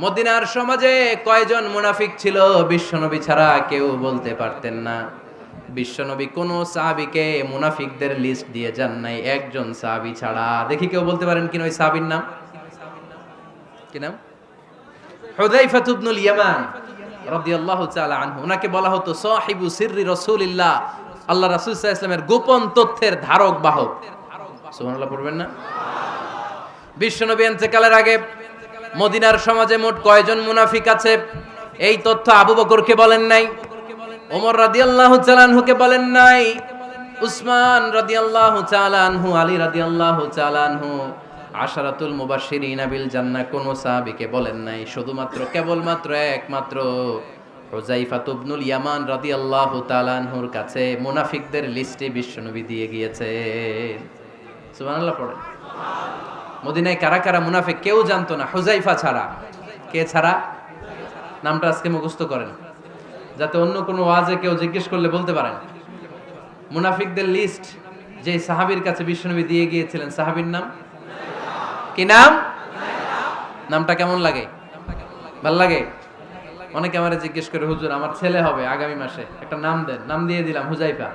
মদিনার সমাজে কয়জন মুনাফিক ছিল বিশ্বনবী ছাড়া কেউ বলতে পারতেন না। বিশ্বনবী কোন সাহাবীকে মুনাফিকদের লিস্ট দিয়ে যান নাই, একজন সাহাবী ছাড়া। দেখি কেউ বলতে পারেন কিনা ওই সাহাবীর নাম? কি নাম? হুযায়ফা ইবনুল ইয়ামান রাদিয়াল্লাহু তাআলা আনহু। ওনাকে বলা হতো সাহিবু সিররি রাসূলিল্লাহ, আল্লাহ রাসূল সাল্লাল্লাহু আলাইহি ওয়াসাল্লামের গোপন তথ্যের ধারক বাহক। সুবহানাল্লাহ পড়বেন না? বিশ্বনবী ইন্তেকালের আগে মদিনার সমাজে মোট কয়জন মুনাফিক আছে, এই তথ্য আবু বকরকে বলেন নাই, ওমর রাদিয়াল্লাহু তাআলা আনহুকে বলেন নাই, উসমান রাদিয়াল্লাহু তাআলা আনহু, আলী রাদিয়াল্লাহু তাআলা আনহু, আশারাতুল মুবাশশিরিনা বিল জান্নাহ কোন সাহাবীকে বলেন নাই। শুধুমাত্র কেবলমাত্র একমাত্র হুযায়ফা ইবনুল ইয়ামান রাদিয়াল্লাহু তাআলা আনহুর কাছে মুনাফিকদের লিস্টে বিশ্বনবী দিয়ে গিয়েছেন। সুবহানাল্লাহ পড়েন। মদিনায় কারা কারা মুনাফিক কেউ জানতো না হুযায়ফা ছাড়া। কে ছাড়া? নামটা আজকে মুখস্থ করেন, যাতে অন্য কোনো ওয়াজে কেউ জিজ্ঞেস করলে বলতে পারেন। মুনাফিকদের লিস্ট যে সাহাবীর কাছে বিশ্বনবী দিয়ে গিয়েছিলেন, সাহাবীর নাম কি? নাম? নামটা কেমন লাগে? ভাল লাগে? অনেকে আমারে জিজ্ঞেস করে, হুজুর আমার ছেলে হবে আগামী মাসে, একটা নাম দেন। নাম দিয়ে দিলাম হুযায়ফা।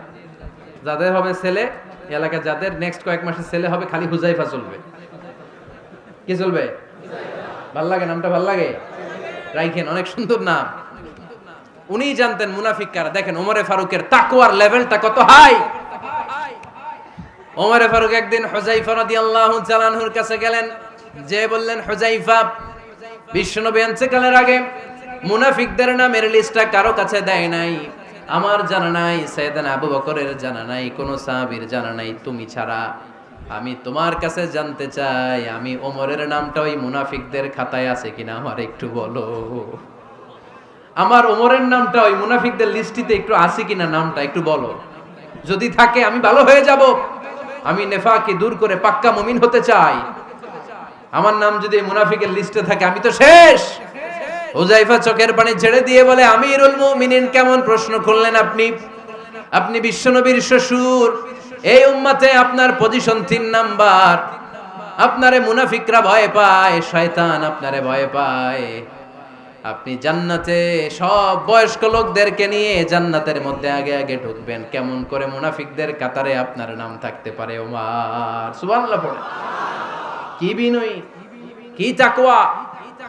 যাদের হবে ছেলে, এলাকায় যাদের নেক্সট কয়েক মাসে ছেলে হবে, খালি হুযায়ফা চলবে। কি চলবে? ভাল লাগে? নামটা ভাল লাগে? রাইখেন, অনেক সুন্দর নাম। উনি জানতেন মুনাফিক কারা। দেখেন ওমরে ফারুকের তাকওয়ার লেভেলটা কত হাই। ওমরে ফারুক একদিন হুযায়ফা রাদিয়াল্লাহু তাআলা আনহুর কাছে গেলেন, যে বললেন, হুযায়ফা, বিশ্বনবী ইন্তেকালের আগে মুনাফিকদের নামের লিস্টটা কারো কাছে দেয় নাই, আমার জানা নাই, সাইয়েদনা আবু বকরের জানা নাই, কোন সাহাবীর জানা নাই, তুমি ছাড়া। আমি তোমার কাছে জানতে চাই, আমি ওমরের নামটা ওই মুনাফিকদের খাতায় আছে কিনা আমার একটু বলো। আমার ওমরের নামটা ওই মুনাফিকদের লিস্টিতে একটু আছে কিনা, নামটা একটু বলো। যদি থাকে আমি ভালো হয়ে যাব। আমি নেফাকি দূর করে পাক্কা মুমিন হতে চাই। আমার নাম যদি মুনাফিকের লিস্টে থাকে আমি তো শেষ। হুযায়ফা চোখের পানি ছেড়ে দিয়ে বলে, আমিরুল মুমিনিন, কেমন প্রশ্ন করলেন আপনি? আপনি বিশ্বনবীর শ্বশুর, এই উম্মতে আপনার পজিশন 3 নাম্বার। আপনারে মুনাফিকরা ভয় পায়, শয়তান আপনারে ভয় পায়। আপনি জান্নাতে সব বয়স্ক লোকদেরকে নিয়ে জান্নাতের মধ্যে আগে আগে ঢুকবেন, কেমন করে মুনাফিকদের কাতারে আপনার নাম থাকতে পারে? ওমর সুবহানাল্লাহ পড়ে। কি বিনয়ী, কি তাকওয়া!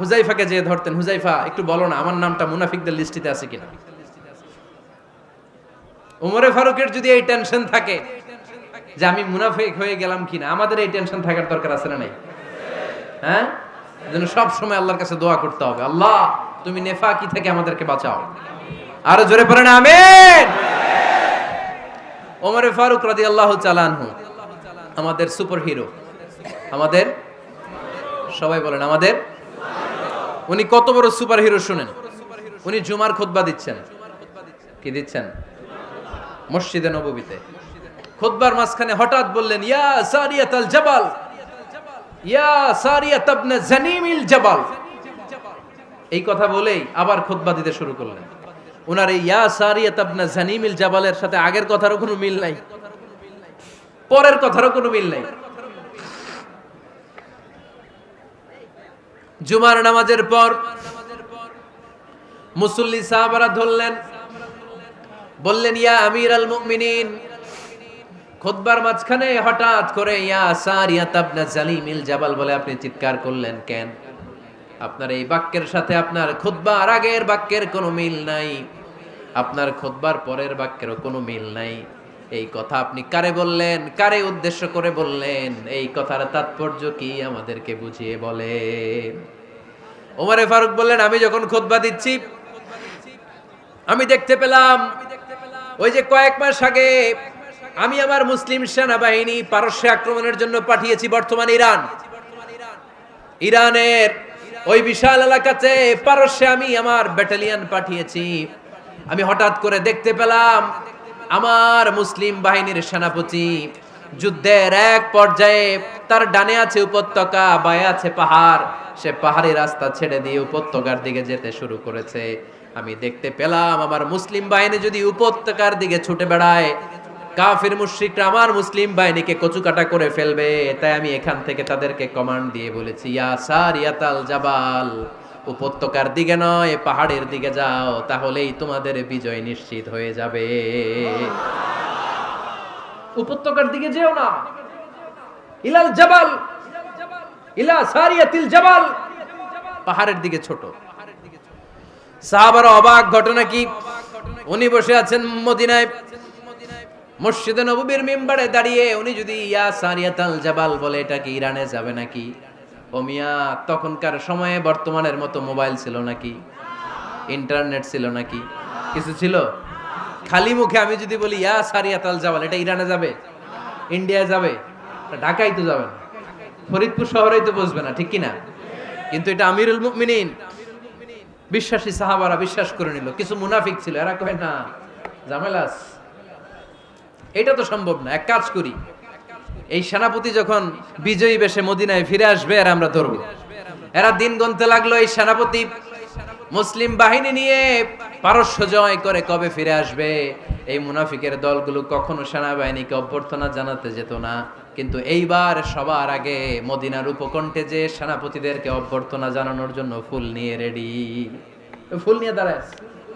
হুযায়ফাকে যে ধরতেন, হুযায়ফা একটু বলো না আমার নামটা মুনাফিকদের লিস্টিতে আছে কিনা। ওমরে ফারুকের যদি এই টেনশন থাকে যে আমি মুনাফিক হয়ে গেলাম কিনা, আমাদের এই টেনশন থাকার দরকার আছে না নাই? হ্যাঁ, যেন সব সময় আল্লাহর কাছে দোয়া করতে হবে, আল্লাহ তুমি নেফাকি থেকে আমাদেরকে বাঁচাও। আরো জোরে পড়েন আমিন। ওমরে ফারুক রাদিয়াল্লাহু তাআলা আনহু আমাদের সুপার হিরো, আমাদের সবাই বলেন আমাদের। উনি কত বড় সুপার হিরো শুনেন। উনি জুমার খুতবা দিচ্ছেন। কি দিচ্ছেন? মসজিদে নববীতে খুতবার মাঝখানে হঠাৎ বললেন, ইয়া সারিয়াতাল জাবাল, ইয়া সারিয়াত ইবনে জানিমিল জাবাল। এই কথা বলেই আবার খুতবা দিতে শুরু করলেন। ওনার এই ইয়া সারিয়াত ইবনে জানিমিল জাবালের সাথে আগের কথারও কোনো মিল নাই, পরের কথারও কোনো মিল নাই। জুমার নামাজের পর মুসল্লি সাহাবারা ধরলেন, বললেন, ইয়া আমিরাল মুমিনিন। খুতবার মাঝখানে হঠাৎ করে ইয়া সারিয়াত ইবনে জালিমিল জাবাল বলে আপনি চিৎকার করলেন কেন? আপনার এই বাক্যের সাথে আপনার খুতবার আগের বাক্যের কোনো মিল নাই, আপনার খুতবার পরের বাক্যেরও কোনো মিল নাই। এই কথা আপনি কারে বললেন, কারে উদ্দেশ্য করে বললেন? এই কথার তাৎপর্য কি আমাদেরকে বুঝিয়ে বলেন। ওমরে ফারুক বললেন, আমি যখন খুতবা দিচ্ছি আমি দেখতে পেলাম ওই যে কয়েক মাস আগে আমি আমার মুসলিম সেনাবাহিনী পারস্যে আক্রমণের জন্য পাঠিয়েছি, বর্তমান ইরান, ইরানের ওই বিশাল এলাকাতে পারস্যে আমি আমার ব্যাটালিয়ন পাঠিয়েছি। আমি হঠাৎ করে দেখতে পেলাম আমার মুসলিম বাহিনীর সেনাপতি যুদ্ধের এক পর্যায়ে তার ডানে আছে উপত্যকা, বায়ে আছে পাহাড়, সে পাহাড়ি রাস্তা ছেড়ে দিয়ে উপত্যকার দিকে যেতে শুরু করেছে। আমি দেখতে পেলাম আমার মুসলিম বাহিনী যদি উপত্যকার দিকে ছুটে বেড়ায়, কাফির মুশরিকরা আমার মুসলিম বাহিনীকে কচুকাটা করে ফেলবে। তাই আমি এখান থেকে তাদেরকে কমান্ড দিয়ে বলেছি, ইয়া সারিয়াতাল জাবাল, উপত্যকার দিকে নয় পাহাড়ের দিকে যাও, তাহলেই তোমাদের বিজয় নিশ্চিত হয়ে যাবে। উপত্যকার দিকে যেও না, ইলাল জাবাল, ইলা সারিয়াতিল জাবাল, পাহাড়ের দিকে ছোট। সাহাবারা অবাক, ঘটনা কি? উনি বসে আছেন মদিনায় মসজিদে নববীর মিম্বারে দাঁড়িয়ে, উনি যদি ইয়া সারিয়াতাল জাবাল বলে এটা কি ইরানে যাবে নাকি? ও মিয়া, তখনকার সময়ে বর্তমানের মতো মোবাইল ছিল নাকি, ইন্টারনেট ছিল নাকি, কিছু ছিল? খালি মুখে আমি যদি বলি ইয়া সারিয়াতাল জাবাল, এটা ইরানে যাবে, ইন্ডিয়া যাবে, ঢাকায় তো যাবে না, ফরিদপুর শহরেই তো বসবে না, ঠিক কিনা? কিন্তু এটা আমিরুল মুমিনিন বিশ্বাসী সাহাবারা বিশ্বাস করে নিল। কিছু মুনাফিক ছিল, এরা কয় না ঝামেলাস, এটা তো সম্ভব না। এক কাজ করি, এই সেনাপতি যখন বিজয়ী বেশে মদিনায় ফিরে আসবে আর আমরা ধরবো। এরা দিন গুনতে লাগলো, এই সেনাপতি মুসলিম বাহিনী নিয়ে পারস্য জয় করে কবে ফিরে আসবে। এই মুনাফিকের দলগুলো কখনো সেনাবাহিনীকে অভ্যর্থনা জানাতে যেত না, কিন্তু এইবার সবার আগে মদিনার উপকণ্ঠে যে সেনাপতিদেরকে অভ্যর্থনা জানানোর জন্য ফুল নিয়ে রেডি, ফুল নিয়ে দাঁড়ায়।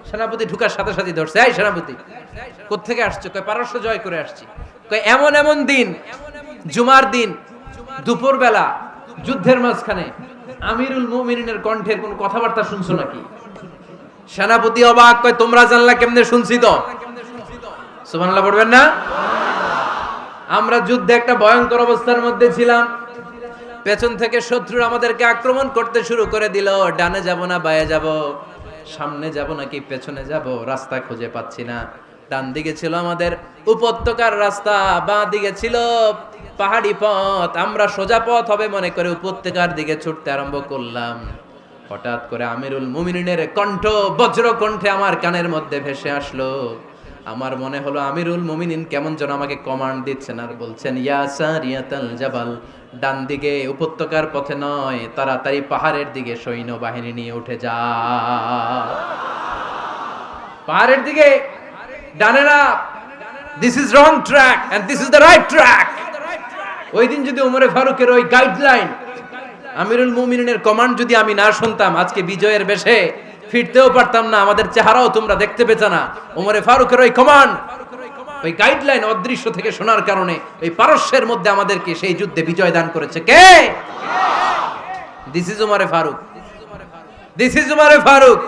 সেনাপতি ঢুকার সাথে সাথে ধরছে, এই সেনাপতি কোত্থেকে আসছো? কয় পারস্য জয় করে আসছি। কয় এমন এমন দিন, জুমার দিন দুপুর বেলা যুদ্ধের মাঝখানে আমিরুল মুমিনিনের কণ্ঠের কোন কথাবার্তা শুনছো নাকি? সেনাপতি অবাক, কয় তোমরা জানলা কেমনে? শুনছি তো। সুবহানাল্লাহ পড়বেন না? আমরা যুদ্ধে একটা ভয়ঙ্কর অবস্থার মধ্যে ছিলাম, পেছন থেকে শত্রুরা আমাদেরকে আক্রমণ করতে শুরু করে দিল। ডানে যাব না বায়ে যাব, সামনে যাব নাকি পেছনে যাব, রাস্তা খুঁজে পাচ্ছি না। ডান দিকে ছিল আমাদের উপত্যকার রাস্তা, বাঁ দিকে ছিল পাহাড়ি পথ। আমরা সোজা পথ হবে মনে করে উপত্যকার দিকে ছুটতে আরম্ভ করলাম। হঠাৎ করে আমিরুল মুমিনিনের কণ্ঠ বজ্র কণ্ঠে আমার কানের মধ্যে ভেসে আসলো, আমার মনে হলো আমিরুল মুমিনিন কেমন যেন আমাকে কমান্ড দিচ্ছেন আর বলছেন, ইয়া সারিয়াতাল জাবাল, ডান দিকে উপত্যকার পথে নয়, তাড়াতাড়ি পাহাড়ের দিকে সৈন্যবাহিনী নিয়ে উঠে যা। পাহাড়ের দিকে, ডানে না। This is wrong track and this is the right track. ওই দিন যদি ওমরে ফারুকের ওই গাইডলাইন, আমিরুল মুমিনিনের কমান্ড যদি আমি না শুনতাম, আজকে বিজয়ের বেশে ফিরতেও পারতাম না, আমাদের চেহারাও তোমরা দেখতে পেতে না। ওমরে ফারুকের ওই কমান্ড, ওই গাইডলাইন অদৃশ্য থেকে শোনার কারণে ওই পারস্যের মধ্যে আমাদেরকে সেই যুদ্ধে বিজয় দান করেছে কে? দিস ইজ ওমরে ফারুক, দিস ইজ ওমরে ফারুক।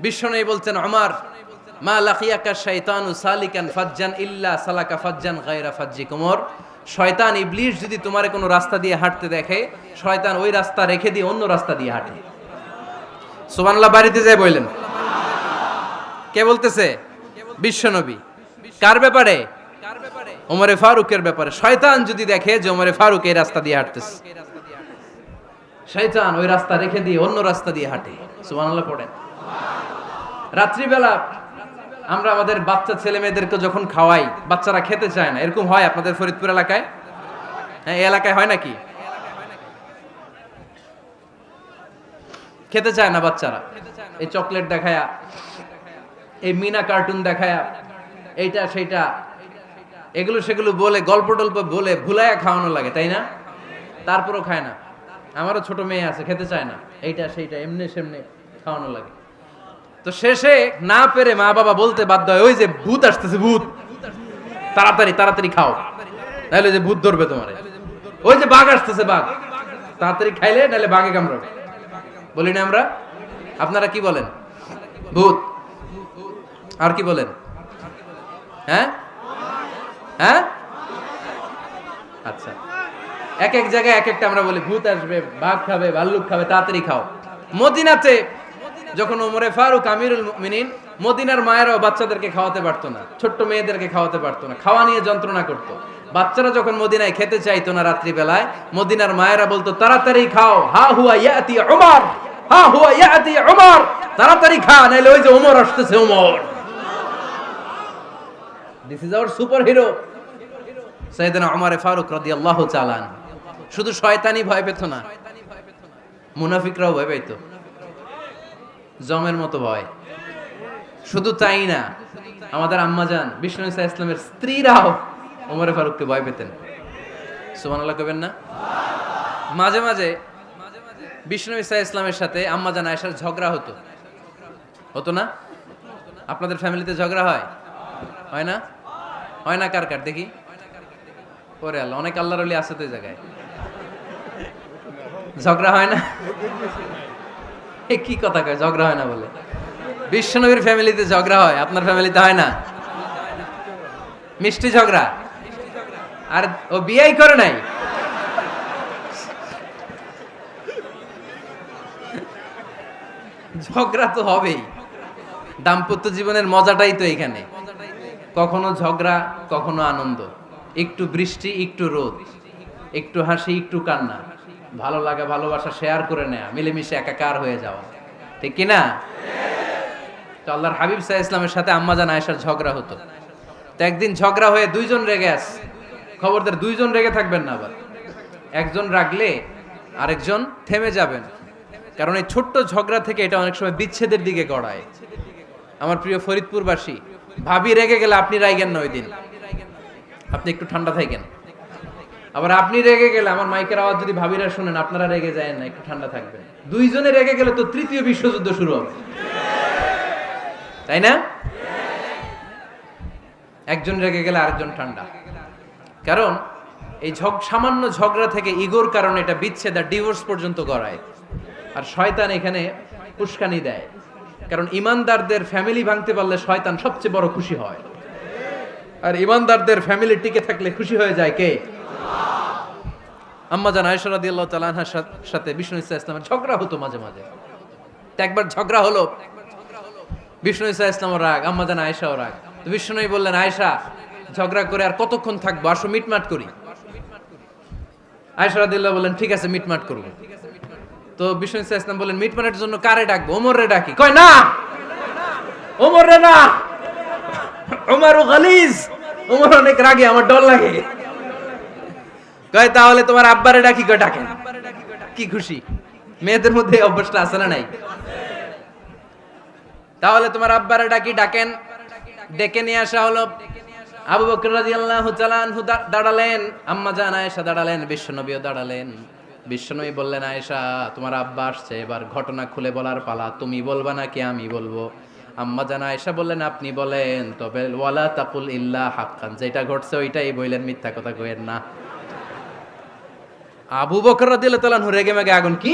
বিশ্বনবী বলছেন, ওমর, মা লাকিয়াকা শাইতানু সালিকান ফাজ্জান ইল্লা সালাকা ফাজ্জান গায়রা ফাজ্জিক। ওমর, শয়তান ইবলিস যদি তোমার কোনো রাস্তা দিয়ে হাঁটতে দেখে, শয়তান ওই রাস্তা রেখে দিয়ে অন্য রাস্তা দিয়ে হাঁটে। সুবহানাল্লাহ। বাড়িতে যায় বললেন, কে বলতেছে? বিশ্বনবী। কার ব্যাপারে? ওমরে ফারুকের ব্যাপারে। শয়তান যদি দেখে যে ওমরে ফারুক এই রাস্তা দিয়ে হাঁটতেছে, শয়তান ওই রাস্তা রেখে দিয়ে অন্য রাস্তা দিয়ে হাঁটে। সুবহানাল্লাহ পড়েন। রাত্রিবেলা আমরা আমাদের বাচ্চা ছেলে মেয়েদেরকে যখন খাওয়াই, বাচ্চারা খেতে চায় না, এরকম হয় আপনাদের ফরিদপুর এলাকায়? হ্যাঁ, এই এলাকায় হয় নাকি? খেতে চায় না বাচ্চারা, এই চকলেট দেখায়া, এই মিনা কার্টুন দেখায়া, এইটা সেইটা, এগুলো সেগুলো বলে, গল্প টল্প বলে ভুলায়া খাওয়ানো লাগে, তাই না? তারপরও খায় না। আমারও ছোট মেয়ে আছে, খেতে চায় না, এইটা সেইটা এমনি সেমনি খাওয়ানো লাগে। তো শেষে না পেরে মা বাবা বলতে বাধ্য হয়, ওই যে ভূত আসতেছে, ভূত, তাড়াতাড়ি তাড়াতাড়ি খাও, নাহলে যে ভূত ধরবে তোমারে। ওই যে বাঘ আসতেছে, বাঘ, তাড়াতাড়ি খাইলে নাহলে বাঘে কামড়াবে। বলি না আমরা? আপনারা কি বলেন? ভূত। আর কি বলেন? হ্যাঁ হ্যাঁ, আচ্ছা, এক এক জায়গায় এক একটা আমরা বলি, ভূত আসবে, বাঘ খাবে, ভাল্লুক খাবে, তাড়াতাড়ি খাও। মদিনাতে যখন ওমরে ফারুক আমিরুল মুমিনিন, মদিনার মায়েরাও বাচ্চাদেরকে খাওয়াতে পারতো না, ছোট্ট মেয়েদেরকে খাওয়াতে পারতো না, খাওয়া নিয়ে যন্ত্রণা করতো। বাচ্চারা যখন মদিনায় খেতে চাইতো না রাত্রিবেলায়, মদিনার মায়েরা বলতো, তাড়াতাড়ি খাও, হা হুয়া ইয়াতি উমর, হা হুয়া ইয়াতি উমর, তাড়াতাড়ি খা, নাইলে ওই যে ওমর আসতেছে, Omar. This is our super hero সাইয়েদনা ওমর ফারুক রাদিয়াল্লাহু তাআলা। শুধু শয়তানই ভয় পেত না, মুনাফিকরাও ভয় পেত, জমের মতো ভয়। শুধু তাই না, আমাদের আম্মাজান বিষ্ণু ইসা ইসলামের স্ত্রীরাও ওমরে ফারুককে ভয় পেতেন। সুবহানাল্লাহ কইবেন না? মাঝে মাঝে বিষ্ণু ইসা ইসলামের সাথে আম্মাজান আয়েশার ঝগড়া হতো, হতো না? আপনাদের ফ্যামিলিতে ঝগড়া হয়? হয় না? হয় না? কার কার দেখি? ওরে আল্লাহ, অনেক আল্লাহর ওলি আছে তো এই জায়গায়। ঝগড়া হয় না? কি কথা কয়, ঝগড়া হয় না বলে? বিশ্বনবীর ফ্যামিলিতে ঝগড়া হয়, আপনার ফ্যামিলিতে হয় না? মিষ্টি ঝগড়া। আর ও বিয়েই করে নাই। ঝগড়া তো হবেই, দাম্পত্য জীবনের মজাটাই তো এখানে। কখনো ঝগড়া, কখনো আনন্দ, একটু বৃষ্টি, একটু রোদ, একটু হাসি, একটু কান্না, ভালো লাগা, ভালোবাসা শেয়ার করে নেয়া, মিলেমিশে একাকার হয়ে যাওয়া, ঠিক কিনা? তো আল্লাহর হাবিব সাল্লাল্লাহু আলাইহি ওয়াসাল্লামের সাথে আম্মাজান আয়েশার ঝগড়া হতো। তো একদিন ঝগড়া হয়ে দুইজন রেগে আছে। খবরদার, দুইজন রেগে থাকবেন না আবার। একজন রাগলে আরেকজন থেমে যাবেন, কারণ এই ছোট্ট ঝগড়া থেকে এটা অনেক সময় বিচ্ছেদের দিকে গড়ায়। আমার প্রিয় ফরিদপুরবাসী, ভাবি রেগে গেলে আপনি রাইগেন না, ওই দিন আপনি একটু ঠান্ডা থাকেন। আবার আপনি রেগে গেলে, আমার মাইকের আওয়াজ যদি ভাবিরা শুনেন, আপনারা রেগে যায় না, একটু ঠান্ডা থাকবেন। দুইজনে রেগে গেলে তো তৃতীয় বিশ্বযুদ্ধ শুরু হবে, তাই না? একজন রেগে গেলে আরেকজন ঠান্ডা। কারণ এই সামান্য ঝগড়া থেকে ইগোর কারণে এটা বিচ্ছেদ আর ডিভোর্স পর্যন্ত গড়ায়। আর শয়তান এখানে উস্কানি দেয়, কারণ ইমানদারদের ফ্যামিলি ভাঙতে পারলে শয়তান সবচেয়ে বড় খুশি হয়। আর ইমানদারদের ফ্যামিলি টিকে থাকলে খুশি হয়ে যায় কে? আম্মাজান আয়েশা রাদিয়াল্লাহু তাআলা আনহার সাথে বিষ্ণু ইসা ইসলামের ঝগড়া হতো মাঝে মাঝে। একবার ঝগড়া হলো, বিষ্ণু ইসা ইসলামও রাগ, আম্মাজান আয়েশাও রাগ। তো বিষ্ণুই বললেন, আয়েশা, ঝগড়া করে আর কতক্ষণ থাকবো, আসো মিটমাট করি। আয়েশা রাদিয়াল্লাহু বললেন, ঠিক আছে, মিটমাট করব। তো বিষ্ণু ইসা ইসলাম বললেন, মিটমাটের জন্য কারে ডাকবো? ওমর রে ডাকি। কয় না, ওমর রে না, ওমরু গালিজ, ওমর অনেক রাগে, আমার ডর লাগে। কয় তাহলে তোমার আব্বারে ডাকি, কয় ডাকেন। কি খুশি, মেয়েদের মধ্যে অভ্যাসটা আছে না নাই? তাহলে তোমার আব্বারে ডাকি, ডাকেন। ডেকে নিয়ে আসা হলো। আবু বকর রাদিয়াল্লাহু তাআলা আনহু দাঁড়ালেন, আম্মা জান আয়েশা দাঁড়ালেন, বিশ্বনবীও দাঁড়ালেন। বিশ্বনবী বললেন, আয়েশা তোমার আব্বা আসছে, এবার ঘটনা খুলে বলার পালা, তুমি বলবা নাকি আমি বলবো? আম্মা জান আয়েশা বললেন, আপনি বলেন, তবে ওয়ালা তাকুল ইল্লা হাক্কান, যেটা ঘটছে ওইটাই বললেন, মিথ্যা কথা কইেন না। আবু বকর রাদিয়াল্লাহু তাআলা আনহু রেগে মেগে আগুন, কি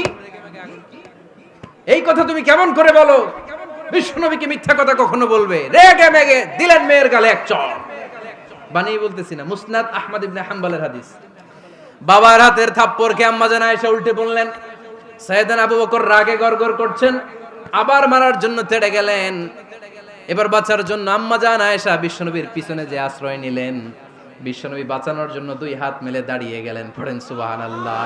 এই কথা তুমি কেমন করে বলো? বিশ্বনবীকে মিথ্যা কথা কখনো বলবে? রেগে মেগে দিলেন মেয়ের গালে এক চড়। বানিয়ে বলতেছি না, মুসনাদ আহমদ ইবনে হাম্বলের হাদিস। বাবার হাতের থাপ্পড়কে আম্মা জান আয়েশা উল্টে বললেন। সাইয়েদনা আবু বকর রাগে গড়গড় করছেন, আবার মারার জন্য তেড়ে গেলেন। এবার বাঁচার জন্য আম্মা জান আয়েশা বিশ্বনবীর পিছনে যে আশ্রয় নিলেন, বিশ্বনবী বাঁচানোর জন্য দুই হাত মেলে দাঁড়িয়ে গেলেন। পড়েন সুবহানাল্লাহ।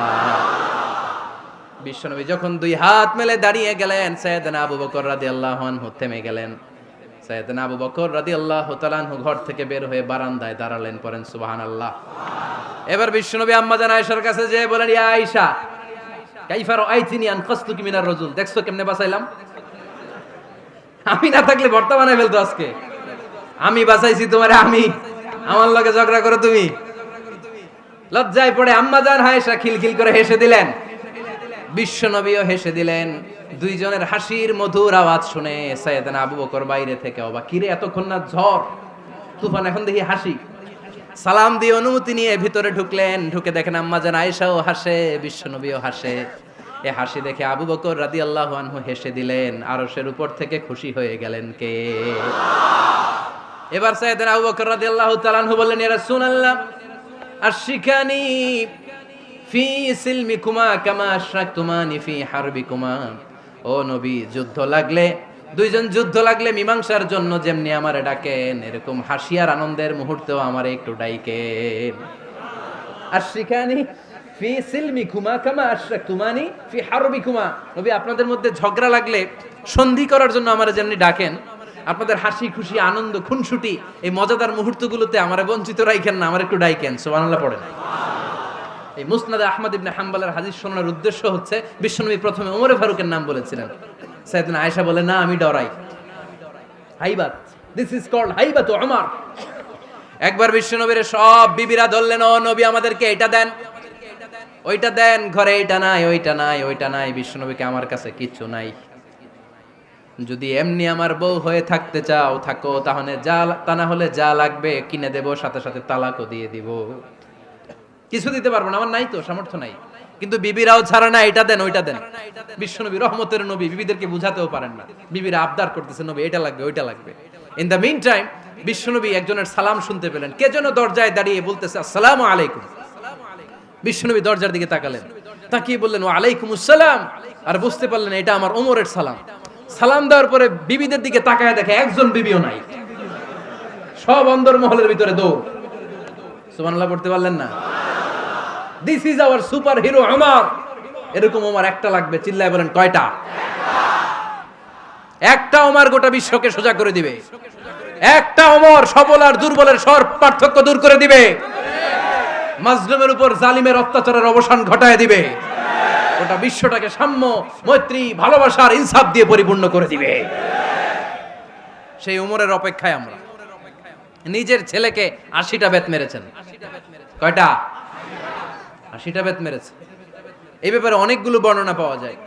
বিশ্বনবী যখন দুই হাত মেলে দাঁড়িয়ে গেলেন, সাইয়েদনা আবু বকর রাদিয়াল্লাহু আনহু থেমে গেলেন। সাইয়েদনা আবু বকর রাদিয়াল্লাহু তাআলা আনহু ঘর থেকে বের হয়ে বারান্দায় দাঁড়ালেন। পড়েন সুবহানাল্লাহ। এবার বিশ্বনবী আম্মা জান আয়েশার কাছে যেয়ে বলেন, ইয়া আয়েশা কাইফা রাআইতিনি আনকাসতুকি মিনার রাজুল, দেখছো কেমনে বাঁচাইলাম? আমি না থাকলে ভর্তা বানাই ফেলতো আজকে। আমি বাঁচাইছি তোমারে, আমি, আমার লগে ঝগড়া করো তুমি। লজ্জায় পড়ে আম্মা জান আয়েশা খিলখিল করে হেসে দিলেন, বিশ্বনবীও হেসে দিলেন। দুইজনের হাসির মধুর আওয়াজ শুনে সাইয়েদনা আবু বকর বাইরে থেকে অবাক, কিরে এতক্ষণ না ঝড় তুফান, এখন দেখি হাসি। সালাম দিয়ে অনুমতি নিয়ে ভিতরে ঢুকলেন। ঢুকে দেখেন আম্মা জান আয়েশাও হাসে, বিশ্বনবীও হাসে। এ হাসি দেখে আবু বকর রাদিয়াল্লাহু আনহু হেসে দিলেন। আরশের উপর থেকে খুশি হয়ে গেলেন কে? এবার সাইয়েদনা আবু বকর রাদিয়াল্লাহু তাআলা আনহু বললেন, ইয়া রাসূলুল্লাহ আশরিকানি ফি সিলমিকুমা কামা আশরাকতুমানি ফি হারবিকুমা। ও নবী, যুদ্ধ লাগলে, দুইজন যুদ্ধ লাগলে মীমাংসার জন্য যেমনি আমারে ডাকেন, এরকম হাসি আর আনন্দের মুহূর্তেও আমারে একটু ডাকেন। আশরিকানি ফি সিলমিকুমা কামা আশরাকতুমানি ফি হারবিকুমা। নবী, আপনাদের মধ্যে ঝগড়া লাগলে সন্ধি করার জন্য আমারে যেমনি ডাকেন, আপনাদের হাসি খুশি আনন্দ খুনসুটি এই মজাদার মুহূর্তগুলোতে আমারে বঞ্চিত রাখেন না, আমার একটু ডাকেন। সুবহানাল্লাহ পড়েন। এই মুসনাদে আহমদ ইবনে হাম্বলের হাদিস শোনার উদ্দেশ্য হচ্ছে, বিশ্বনবী প্রথমে ওমরে ফারুকের নাম বলেছিলেন। সাইয়েদনা আয়েশা বলে, না আমি ডরাই। হাইবাত, দিস ইজ কল্ড হাইবাত ওমর। একবার বিশ্বনবীর সব বিবিরা ধরলেন, ও নবী আমাদেরকে এটা দেন, ওইটা দেন, ঘরে এটা নাই, ওইটা নাই, ওইটা নাই। বিশ্বনবীকে, আমার কাছে কিচ্ছু নাই, যদি এমনি আমার বউ হয়ে থাকতে চাও থাকো, তাহলে যা, তা না হলে যা লাগবে কিনে দেব, সাথে সাথে তালাকও দিয়ে দিব। কিছু দিতে পারবো না, আমার নাই তো, সামর্থ্য নাই। কিন্তু বিবিরাও ছাড়া না, এটা দেন ওইটা দেন। বিশ্বনবী রহমতের নবী, বিবিদেরকে বুঝাতেও পারেন না। বিবিরা আবদার করতেছে, নবী এটা লাগবে, ওইটা লাগবে। ইন দ্য মিন টাইম বিশ্বনবী একজনের সালাম শুনতে পেলেন। কে যেন দরজায় দাঁড়িয়ে বলতেছে, আসসালামু আলাইকুম। বিশ্বনবী দরজার দিকে তাকালেন, তাকিয়ে বললেন, ওয়া আলাইকুমুস সালাম। আর বুঝতে পারলেন এটা আমার ওমরের সালাম। সালাম দেওয়ার পরে বিবিদের দিকে তাকায় দেখে একজন বিবিও নাই, সব অন্দর মহলের ভিতরে দৌড়। সুবহানাল্লাহ পড়তে পারলেন না? This is our super hero Omar. এরকম ওমর একটা লাগবে, চিল্লায় বলেন কয়টা? একটা ওমর গোটা বিশ্বকে সোজা করে দিবে। একটা ওমর সবল আর দুর্বলের সব পার্থক্য দূর করে দিবে। মাজলুমের উপর জালিমের অত্যাচারের অবসান ঘটায় দিবে। গোটা বিশ্বটাকে সাম্য, মৈত্রী, ভালোবাসার ইনসাফ দিয়ে পরিপূর্ণ করে দিবে। সেই ওমরের অপেক্ষায় আমরা। নিজের ছেলেকে 80টা বেত মেরেছেন। কয়টা? 80টা বেত মেরেছে। এই ব্যাপারে অনেকগুলো বর্ণনা পাওয়া যায়।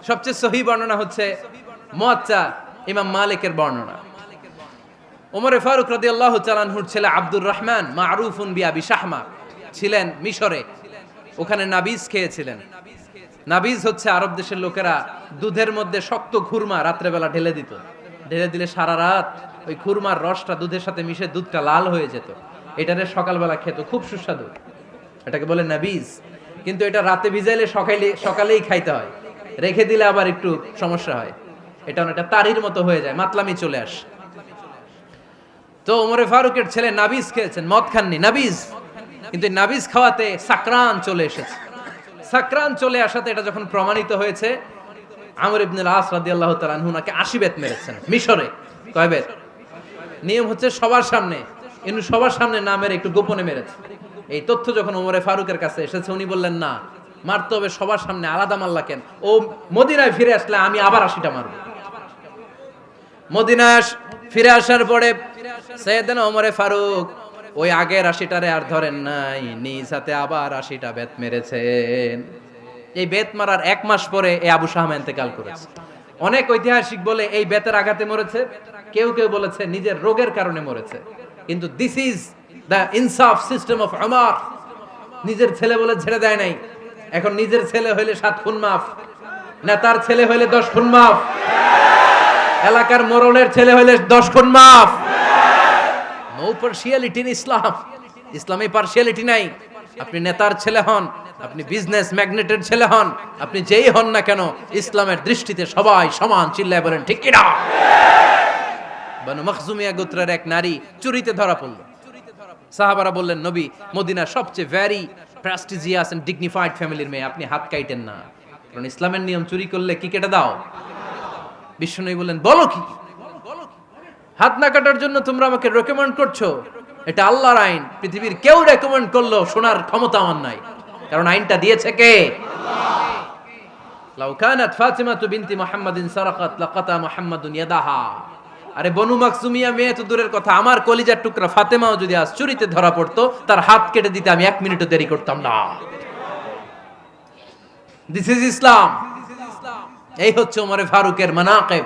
সবচেয়ে সহিহ বর্ণনা হচ্ছে মুয়াত্তা ইমাম মালিকের বর্ণনা। ওমরে ফারুক রাদিয়াল্লাহু তাআলা আনহুর ছেলে আব্দুর রহমান মারুফুন বিআবি শাহমা ছিলেন মিশরে। ওখানে নাবিজ খেয়েছিলেন। নাবিজ হচ্ছে আরব দেশের লোকেরা দুধের মধ্যে শক্ত খুরমা রাত্রেবেলা ঢেলে দিত। ঢেলে দিলে সারা রাত ওই খুরমার রসটা দুধের সাথে মিশে দুধটা লাল হয়ে যেত। এটারে সকালবেলা খেত, খুব সুস্বাদু। এটাকে বলে নাবিজ। কিন্তু এটা রাতে ভিজাইলে সকালেই খাইতে হয়, রেখে দিলে আবার একটু সমস্যা হয়। এটা অনেকটা তারির মতো হয়ে যায়, মাতলামি চলে আসে। তো ওমরে ফারুকের ছেলে নাবিজ খেয়েছেন, মদ খাননি, নাবিজ। কিন্তু নাবিজ খাওয়াতে সাকরান চলে এসেছে। সাকরান চলে আসাতে এটা যখন প্রমাণিত হয়েছে, আমর ইবনুল আস রাদিয়াল্লাহু তাআলা আনহু নাকি 80 বেত মেরেছেন মিশরে। কয় বেত? নিয়ম হচ্ছে সবার সামনে, কিন্তু সবার সামনে না মেরে একটু গোপনে মেরেছে। এই তথ্য যখন ওমরে ফারুকের কাছে এসেছে, উনি বললেন না, মারতে হবে সবার সামনে, আলাদা মারলা কেন? ও মদিনায় ফিরে আসলে আমি আবার 80টা মারব। মদিনায় ফিরে আসার পরে সাইয়েদনা ওমরে ফারুক ওই আগের 80টারে আর ধরেন নাই, নিজ হাতে আবার 80টা বেত মেরেছেন। এই বেত মারার 1 মাস পরে এই আবু শাহমা ইন্তেকাল করেছে। অনেক ঐতিহাসিক বলে এই বেতের আঘাতে মরেছে, কেউ কেউ বলেছে নিজের রোগের কারণে মরেছে। কিন্তু দিস ইজ দ্য ইনসাফ সিস্টেম অফ উমর। নিজের ছেলে বলে ছেড়ে দেয় নাই। এখন নিজের ছেলে হইলে 7 খুন মাফ, নেতার ছেলে হইলে 10 খুন মাফ, এলাকার মোড়লের ছেলে হইলে 10 খুন মাফ। নো পার্সিয়ালিটি ইন ইসলাম। ইসলামে পার্সিয়ালিটি নাই। আপনি নেতার ছেলে হন, আপনি বিজনেস ম্যাগনেটের ছেলে হন, আপনি যেই হন না কেন, ইসলামের দৃষ্টিতে সবাই সমান। চিল্লায় বলেন ঠিক কিনা? বানু মখজুমিয়া গোত্রের এক নারী চুরিতে ধরা পড়ল। সাহাবারা বললেন, নবী, মদিনার সবচেয়ে ভেরি প্রেস্টিজিয়াস এন্ড ডিগনিফাইড ফ্যামিলির মেয়ে, আপনি হাত কাটেন না, কারণ ইসলামের নিয়ম চুরি করলে কি কেটে দাও? বিশ্বনবী বললেন, বলো কি? হাত না কাটার জন্য তোমরা আমাকে রেকমেন্ড করছো? এটা আল্লাহর আইন। পৃথিবীর কেউ রেকমেন্ড করলো শোনার ক্ষমতা আমার নাই, কারণ আইনটা দিয়েছে কে? আল্লাহ। লাউ কানাত ফাতিমাতু বিনতি মুহাম্মাদিন সারাকাত লাকাতা মুহাম্মাদুন ইয়াদাহা। আরে বনু মাকসুমিয়া মেয়ে তো দূরের কথা, আমার কলিজার টুকরা ফাতেমাও যদি আজ চুরিতে ধরা পড়তো, তার হাত কেটে দিতে আমি 1 মিনিটও দেরি করতাম না। দিস ইজ ইসলাম। এই হচ্ছে ওমরে ফারুকের মানাকিব।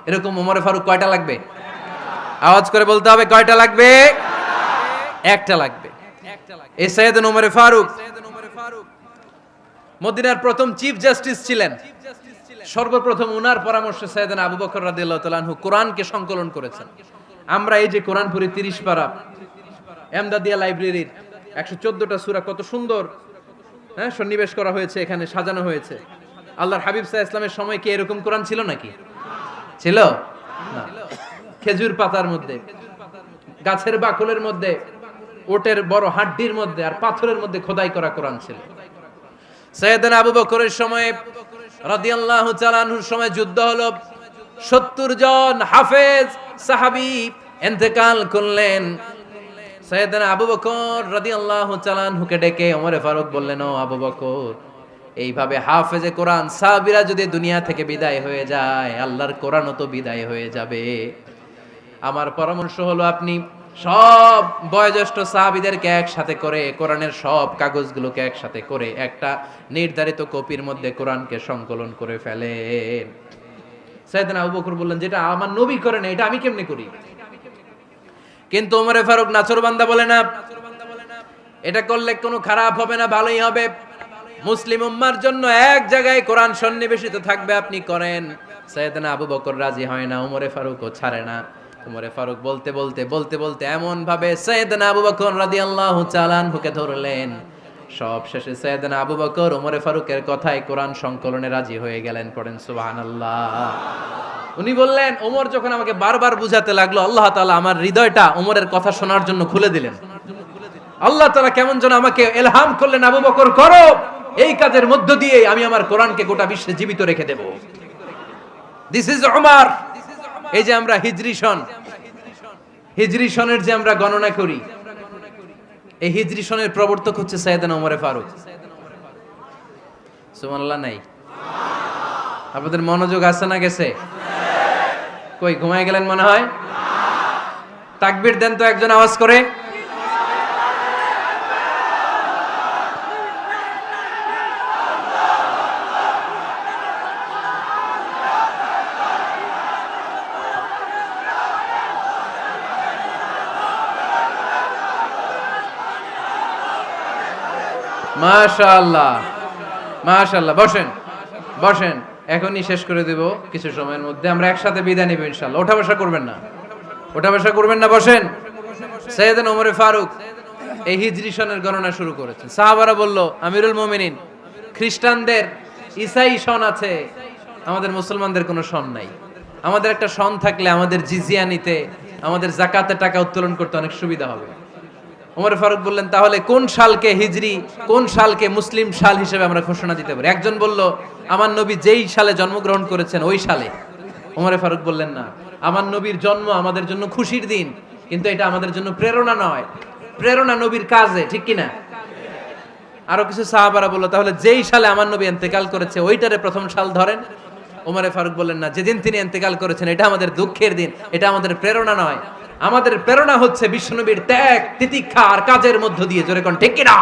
এরকম ওমরে ফারুক কয়টা লাগবে? আওয়াজ করে বলতে হবে, কয়টা লাগবে? একটা লাগবে। এই সাইয়েদনা ওমরে ফারুক মদিনার প্রথম চিফ জাস্টিস ছিলেন। সর্বপ্রথম উনার পরামর্শে সাইয়েদনা আবু বকর রাদিয়াল্লাহু তাআলা আনহু কোরআনকে সংকলন করেছেন। আমরা এই যে কোরআন পড়ি 30 পারা, এমদাদিয়া লাইব্রেরির 114টা সূরা, কত সুন্দর সন্নিবেশ করা হয়েছে, এখানে সাজানো হয়েছে। আল্লাহর হাবিব সাল্লাল্লাহু আলাইহি ওয়াসাল্লামের সময় কি এরকম কোরআন ছিল নাকি? ছিল না। খেজুর পাতার মধ্যে, গাছের বাকলের মধ্যে, ওটের বড় হাড্ডির মধ্যে আর পাথরের মধ্যে খোদাই করা কোরআন ছিল। সাইয়েদনা আবু বকরের সময় রাদিয়াল্লাহু তাআলা আনহুর সময় যুদ্ধ হলো, 70 জন হাফেজ সাহাবী ইন্তেকাল করলেন। সাইয়েদনা আবু বকর রাদিয়াল্লাহু তাআলা আনহুকে ডেকে ওমরে ফারুক বললেন, ও আবু বকর, এইভাবে হাফেজে কোরআন সাহাবীরা যদি দুনিয়া থেকে বিদায় হয়ে যায়, আল্লাহর কোরআনও তো বিদায় হয়ে যাবে। আমার পরামর্শ হলো আপনি সব বয়োজ্যেষ্ঠ সাহাবীদেরকে একসাথে করে কোরআনের সব কাগজগুলোকে একসাথে করে একটা নির্ধারিত কপির মধ্যে কোরআনকে সংকলন করে ফেলেন। সাইয়েদনা আবু বকর বললেন, যেটা আমার নবী করে না, এটা আমি কেমনে করি? কিন্তু ওমরে ফারুক নাছরবান্দা বলে না, এটা করলে কোনো খারাপ হবে না, ভালোই হবে। মুসলিম উম্মার জন্য এক জায়গায় কোরআন সন্নিবেশিত থাকবে, আপনি করেন। সাইয়েদনা আবু বকর রাজি হয় না, ওমরে ফারুকও ছাড়ে না। ওমরে ফারুক বলতে বলতে বলতে বলতে এমন ভাবে সাইয়েদনা আবু বকর রাদিয়াল্লাহু তাআলা আনহুকে ধরলেন, সব শেষে সাইয়েদনা আবু বকর ওমরে ফারুকের কথায় কোরআন সংকলনে রাজি হয়ে গেলেন। পড়েন সুবহানাল্লাহ। উনি বললেন, ওমর যখন আমাকে বারবার বুঝাতে লাগলো, আল্লাহ তাআলা আমার হৃদয়টা ওমরের কথা শোনার জন্য খুলে দিলেন। আল্লাহ তাআলা কেমন যেন আমাকে ইলহাম করলেন, আবু বকর করো, এই কাজের মধ্য দিয়ে আমি আমার কোরআনকে গোটা বিশ্বে জীবিত রেখে দেব। This is Umar. এই যে আমরা হিজরি সনের যে আমরা গণনা করি, এই হিজরি সনের প্রবর্তক হচ্ছে সাইয়েদনা ওমরে ফারুক। সুবহানাল্লাহ নাই? আপনাদের মনোযোগ আছে না গেছে? কই ঘুমায় গেলেন মনে হয়? তাকবীর দেন তো একজন আওয়াজ করে। মাশাআল্লাহ, মাশাআল্লাহ। বসেন বসেন, এখনই শেষ করে দেব কিছু সময়ের মধ্যে। আমরা একসাথে বিদায় নেব ইনশাআল্লাহ। ওঠা বসা করবেন না, ওঠা বসা করবেন না, বসেন। সাইয়েদনা ওমরে ফারুক এই হিজরি সনের গণনা শুরু করেছেন। সাহাবারা বলল, আমিরুল মুমিনিন, খ্রিস্টানদের ঈসাই সন আছে, আমাদের মুসলমানদের কোনো সন নাই। আমাদের একটা সন থাকলে আমাদের জিজিয়া নিতে, আমাদের যাকাতের টাকা উত্তোলন করতে অনেক সুবিধা হবে। ওমর ফারুক বললেন, তাহলে কোন সালকে হিজরি, কোন সালকে মুসলিম সাল হিসেবে আমরা ঘোষণা দিতে পারি? একজন বলল, আমার নবী যেই সালে জন্মগ্রহণ করেছেন ওই সালে। ওমর ফারুক বললেন, না, আমার নবীর জন্ম আমাদের জন্য খুশির দিন, কিন্তু এটা আমাদের জন্য প্রেরণা নয়। প্রেরণা নবীর কাজে, ঠিক কিনা? আরো কিছু সাহাবারা বলল, তাহলে যেই সালে আমার নবী ইন্তেকাল করেছে ওইটারে প্রথম সাল ধরেন। ওমরে ফারুক বললেন, না, যেদিন তিনি ইন্তেকাল করেছেন এটা আমাদের দুঃখের দিন, এটা আমাদের প্রেরণা নয়। আমাদের প্রেরণা হচ্ছে বিশ্বনবীর ত্যাগ, তিতিক্ষা আর কাজের মধ্য দিয়ে। জোরে কোন ঠিক কিনা?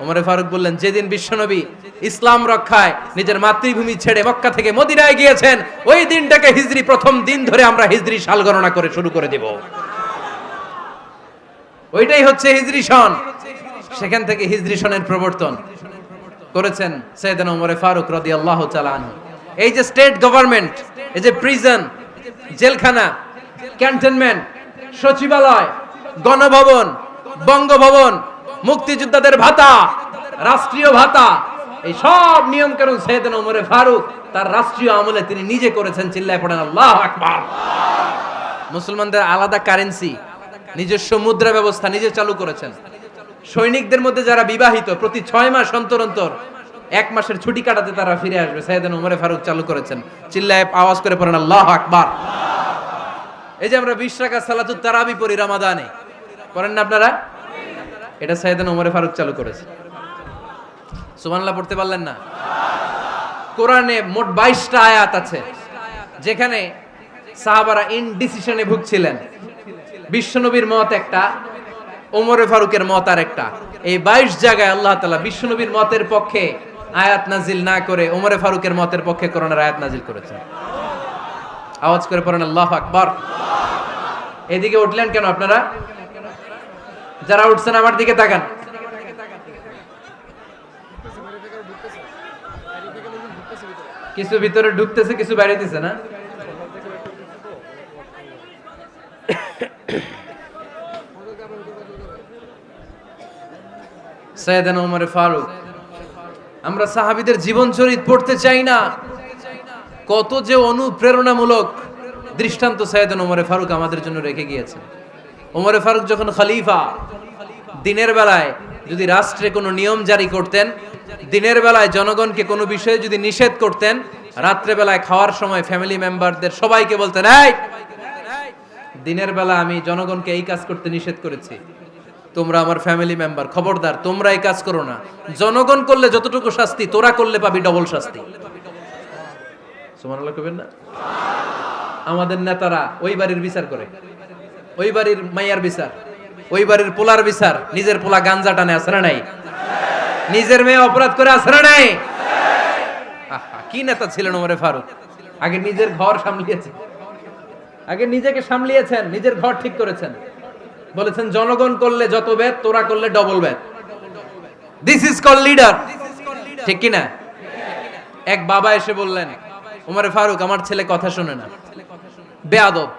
ওমরে ফারুক বললেন, যেদিন বিশ্বনবী ইসলাম রক্ষায় নিজের মাতৃভূমি ছেড়ে মক্কা থেকে মদিনায় গিয়েছেন, ওই দিনটাকে হিজরি প্রথম দিন ধরে আমরা হিজরি সাল গণনা করে শুরু করে দেব। ওইটাই হচ্ছে হিজরি সন। সেখান থেকে হিজরি সনের প্রবর্তন করেছেন সাইয়েদনা ওমর ফারুক রাদিয়াল্লাহু তাআলা আনহু। এই যে স্টেট গভর্নমেন্ট, এই যে প্রিজন, জেলখানা, ক্যান্টনমেন্ট, সচিবালয়, গণভবন, বঙ্গভবন, মুক্তিযোদ্ধাদের ভাতা, রাষ্ট্রীয় ভাতা, এই সব নিয়ম কানুন সাইয়েদনা ওমর ফারুক তার রাষ্ট্রীয় আমলে তিনি নিজে করেছেন। চিল্লায় পড়েন আল্লাহু আকবার। মুসলমানদের আলাদা কারেন্সি, নিজস্ব মুদ্রা ব্যবস্থা নিজে চালু করেছেন। সৈনিকদের মধ্যে যারা বিবাহিত, প্রতি 6 মাস অন্তর অন্তর 1 মাসের ছুটি কাটাতে তারা ফিরে আসবে, সাইয়েদনা ওমর ফারুক চালু করেছেন। চিল্লায় আওয়াজ করে পড়েন আল্লাহু আকবার। এই যে আমরা 20 রাকাত সালাতুত তারাবি পড়ি রমাদানে, পড়েন না আপনারা? এটা সাইয়েদনা ওমর ফারুক চালু করেছে। সুবহানাল্লাহ পড়তে পারলেন না? কোরআনে মোট 22টা আয়াত আছে যেখানে সাহাবারা ইনডিসিশনে ভুগছিলেন। বিশ্বনবীর মত একটা, ওমর ফারুকের মত আর একটা। এই 22 জায়গায় আল্লাহ তাআলা বিশ্বনবীর মতের পক্ষে আয়াত নাজিল না করে ওমর ফারুকের মতের পক্ষে কোরআনের আয়াত নাজিল করেছেন। আওয়াজ করে পড়েন আল্লাহু আকবার। এদিকে উঠলেন কেন আপনারা? যারা উঠছেন আমার দিকে তাকান। কিছু ভিতরে ঢুকতেছে, কিছু বাইরেতেছে না? সাইয়েদনা ওমর ফারুক, আমরা সাহাবীদের জীবন চরিত পড়তে চাই না, কত যে অনুপ্রেরণামূলক দৃষ্টান্ত সাইয়েদনা ওমর ফারুক আমাদের জন্য রেখে গিয়েছেন। ওমর ফারুক যখন খলিফা, দিনের বেলায় যদি রাষ্ট্রে কোনো নিয়ম জারি করতেন, দিনের বেলায় জনগণকে কোনো বিষয়ে যদি নিষেধ করতেন, রাত্রে বেলায় খাওয়ার সময় ফ্যামিলি মেম্বারদের সবাইকে বলতেন, এই দিনের বেলা আমি জনগণকে এই কাজ করতে নিষেধ করেছি, তোমরা আমার ফ্যামিলি মেম্বার, খবরদার তোমরা এই কাজ করো না। জনগণ করলে যতটুকু শাস্তি, তোরা করলে পাবি ডবল শাস্তি। সুবহানাল্লাহ কইবেন না? আমাদের নেতারা ওই বাড়ির বিচার করে, ওই বাড়ির মাইয়ার বিচার, ওই বাড়ির পোলার বিচার, নিজের পোলা গাঞ্জা টানে, আছে না নাই? নিজের মেয়ে অপরাধ করে, আছে না নাই? কি নেতা ছিলেন ওমর ফারুক! আগে নিজের ঘর সামলিয়েছেন, আগে নিজেকে সামলিয়েছেন, নিজের ঘর ঠিক করেছেন। বলেছেন জনগণ করলে যত বেদ, তোরা করলে double Veda. This is call leader, ঠিক কি না? এক বাবা এসে বললেন, ওমর ফারুক আমার ছেলে কথা শোনে না, বেয়াদব।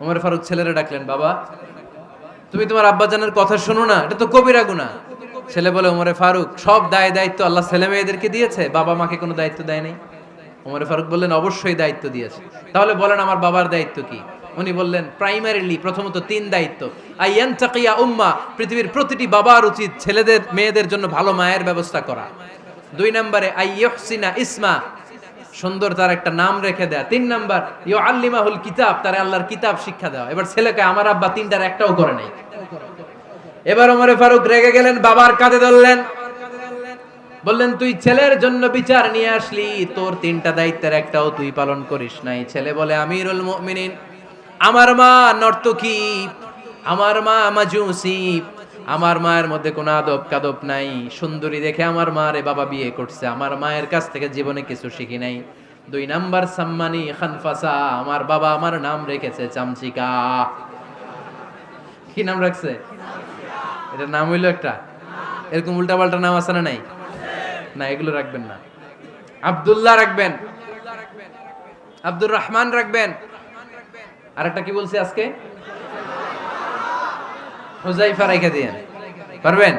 ওমর ফারুক ছেলেরে ডাকলেন, বাবা তুমি তোমার আব্বাজানের কথা শোনো না, এটা তো কবিরা গুনাহ। ছেলে বলে, ওমর ফারুক সব দায় দায়িত্ব আল্লাহ ছেলে মেয়েদেরকে দিয়েছে, বাবা মাকে কোনো দায়িত্ব দেয় নাই। ওমর ফারুক বললেন, অবশ্যই দায়িত্ব দিয়েছে। তাহলে বলেন আমার বাবার দায়িত্ব কি? উনি বললেন, প্রাইমারিলি প্রথমত 3 দায়িত্ব। আইয়ানতাকিয়া উম্মাহ, পৃথিবীর প্রতিটি বাবার উচিত ছেলেদের মেয়েদের জন্য ভালো মায়ের ব্যবস্থা করা। 2 নম্বরে আইয়ুহসিনা ইসমা, সুন্দর তার একটা নাম রেখে দেয়া। 3 নাম্বার ইউআল্লিমাহুল কিতাব, তার আল্লাহর কিতাব শিক্ষা দেওয়া। এবার ছেলেকে আমার আব্বা 3টার একটাও করে নাই। এবার ওমর ফারুক রেগে গেলেন, বাবার কাঁধে ধরলেন, বললেন তুই ছেলের জন্য বিচার নিয়ে আসলি, তোর 3টা দায়িত্বের একটাও তুই পালন করিস নাই। ছেলে বলে, আমিরুল মুমিনিন, আমার মা নর্তকী, আমার মা মাজুসি, আমার মায়ের মধ্যে কোনো আদব কাদব নাই, সুন্দরী দেখে আমার মারে বাবা বিয়ে করছে, আমার মায়ের কাছ থেকে জীবনে কিছু শিখি নাই। 2 নাম্বার সাম্মানি খানফাসা, আমার বাবা আমার নাম রেখেছে চামচিকা। কি নাম রাখছে? এটা নাম হইলো একটা? এরকম উল্টাপাল্টা নাম আছে না নাই? না, এগুলো রাখবেন না। আব্দুল্লাহ রাখবেন, আব্দুর রহমান রাখবেন। আরেকটা কি বলছি আজকে? হুযায়ফা রেখে দিয়েন, পারবেন?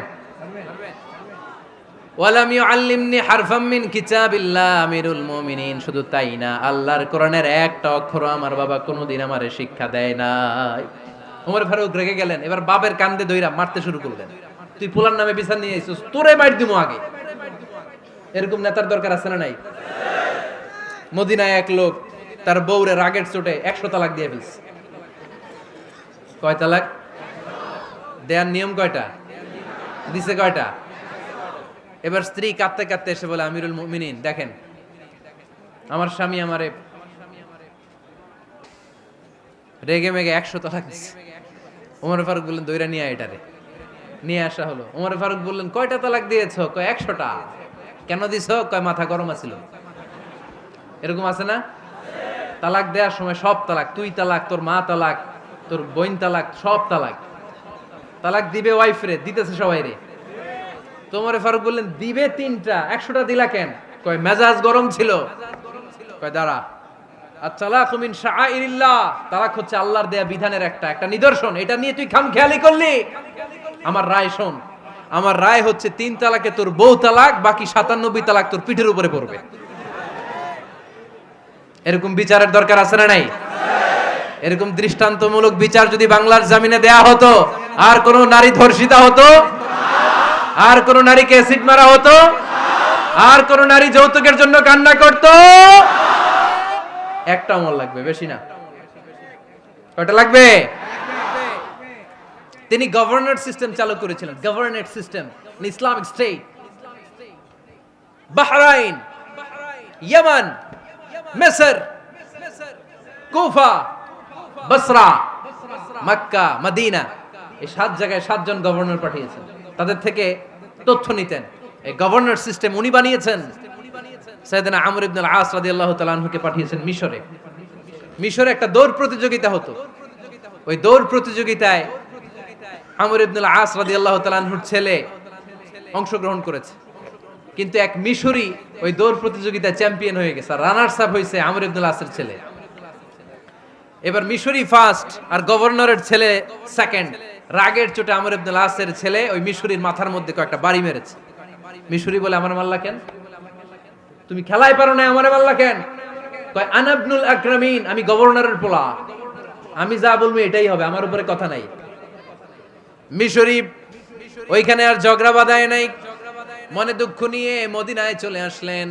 ওয়ালাম ইউআল্লিমনি হারফাম মিন কিতাবিল্লাহ, আমিরুল মুমিনিন। শুধু তাই না, আল্লাহর কোরআনের একটা অক্ষর আমার বাবা কোনোদিন আমারে শিক্ষা দেয় নাই। ওমর ফারুক রেগে গেলেন, এবার বাপের কান্দে ধইরা মারতে শুরু করলেন। তুই পোলার নামে বিচার নিয়ে আইছিস, তোরে মার দিমু আগে। এরকম নেতার দরকার আছে না নাই? মদিনায় এক লোক তার বউরে রাগের চোটে 100 তালাক দিয়ে ফেলছে। কয় তালাক দেয়ার নিয়ম কয়টা? দিছে কয়টা? এবার স্ত্রী কাঁদতে কাঁদতে এসে বলে, আমিরুল মুমিনিন দেখেন, আমার স্বামী আমারে রেগে মেগে 100 তালাক দিছে। ওমর ফারুক বললেন, দইরা নিয়ে এটারে। নিয়ে আসা হলো। ওমর ফারুক বললেন, কয়টা তালাক দিয়েছো? কয় 100টা। কেন দিছো? কয় মাথা গরম আছিল। এরকম আছে না? তালাক দেওয়ার সময় সব তালাক, তুই তালাক, তোর মা তালাক, তোর বোন তালাক, সব তালাক। তালাক দিবে ওয়াইফ রে, দিতেছে সবাই রে। তো ওমর ফারুক বললেন, দিবে 3টা, 100টা দিলা কেন? কয় মেজাজ গরম ছিল। কয় দাঁড়া, আত-তালাকু মিন শাআইরিল্লাহ, তালাক হচ্ছে আল্লাহর দেয়া বিধানের একটা নিদর্শন। এটা নিয়ে তুই খামখেয়ালি করলি। আমার রায় শোন, আমার রায় হচ্ছে 3 তালাকে তোর বউ তালাক, বাকি 97 তালাক তোর পিঠের উপরে পড়বে। এরকম বিচারের দরকার আছে না নাই? এরকম দৃষ্টান্তমূলক বিচার যদি বাংলার জমিনে দেয়া হতো, আর কোন নারী ধর্ষিতা হতো, আর কোন নারীকে অ্যাসিড মারা হতো, আর কোন নারী যৌতুকের জন্য কান্না করত, একটা আমল লাগবে, বেশি না। কয়টা লাগবে? তিনি গভর্নর সিস্টেম চালু করেছিলেন। Governor system, Islamic state. Bahrain, Yemen, মিসর, কুফা, বসরা, মক্কা, মদিনা, এই 7 জায়গায় 7 জন গভর্নর পাঠিয়েছেন। তাদের থেকে তথ্য নিতেন। এই গভর্নর সিস্টেম উনি বানিয়েছেন। সাইয়েদনা আমর ইবনে আল-আস রাদিয়াল্লাহু তাআলা আনহুকে পাঠিয়েছেন মিশরে। মিশরে একটা দৌড় প্রতিযোগিতা হতো। ওই দৌড় প্রতিযোগিতায় আমর ইবনে আল-আস রাদিয়াল্লাহু তাআলা আনহুর ছেলে অংশগ্রহণ করেছে। কিন্তু এক মিশরি ওই দৌড় প্রতিযোগিতায় চ্যাম্পিয়ন হয়ে গেছে। রানার্স আপ হয়েছে আমর ইবনে আল-আসের ছেলে। এবার মিশরি ফার্স্ট আর গভর্নরের ছেলে সেকেন্ড। রাগের চোটে আমর ইবনে আল-আসের ছেলে ওই মিশরির মাথার মধ্যে কয়েকটা বাড়ি মেরেছে। মিশরি বলে, আমার মারলা কেন? তুমি খেলায় পারো না, আমারে মারলা কেন? কয়, আনা ইবনুল আকরামিন, আমি গভর্নরের পোলা, আমি যা বলবো এটাই হবে, আমার উপরে কথা নাই। মিশরি ওইখানে আর ঝগড়া বাঁধায় নাই, মনে দুঃখ নিয়ে মদিনায় চলে আসলেন।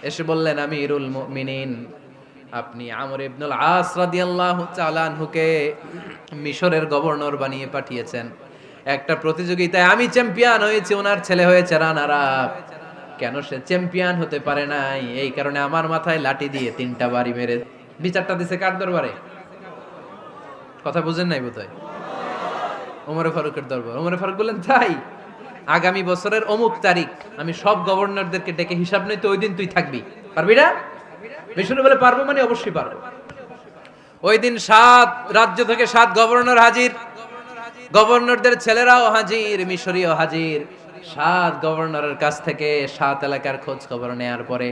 এসে বললেন, আমিরুল মুমিনিন, আপনি আমর ইবনুল আস রাদিয়াল্লাহু তাআলা আনহুকে মিশরের গভর্নর বানিয়ে পাঠিয়েছেন। একটা প্রতিযোগিতায় আমি চ্যাম্পিয়ন হয়েছি, ওনার ছেলে হয়েছে রানার আপ। কেন সে চ্যাম্পিয়ন হতে পারে নাই? এই কারণে আমার মাথায় লাঠি দিয়ে 3টা বাড়ি মেরে। বিচারটা দিছে কার দরবারে? কথা বুঝেন নাই বোধহয়? ওমর ফারুকের দরবার। ওমর ফারুক বললেন, তাই আগামী বছরের অমুক তারিখ আমি সব গভর্নরদেরকে ডেকে হিসাব নেই, তো ওই দিন তুই থাকবি, পারবি না? মিশরে বলে, পারবো মানে অবশ্যই পারবো। ওই দিন 7 রাজ্য থেকে 7 গভর্নর হাজির, গভর্নরদের ছেলেরাও হাজির, মিশরীয় হাজির। 7 গভর্নরের কাছ থেকে 7 এলাকার খোঁজ খবর নেয়ার পরে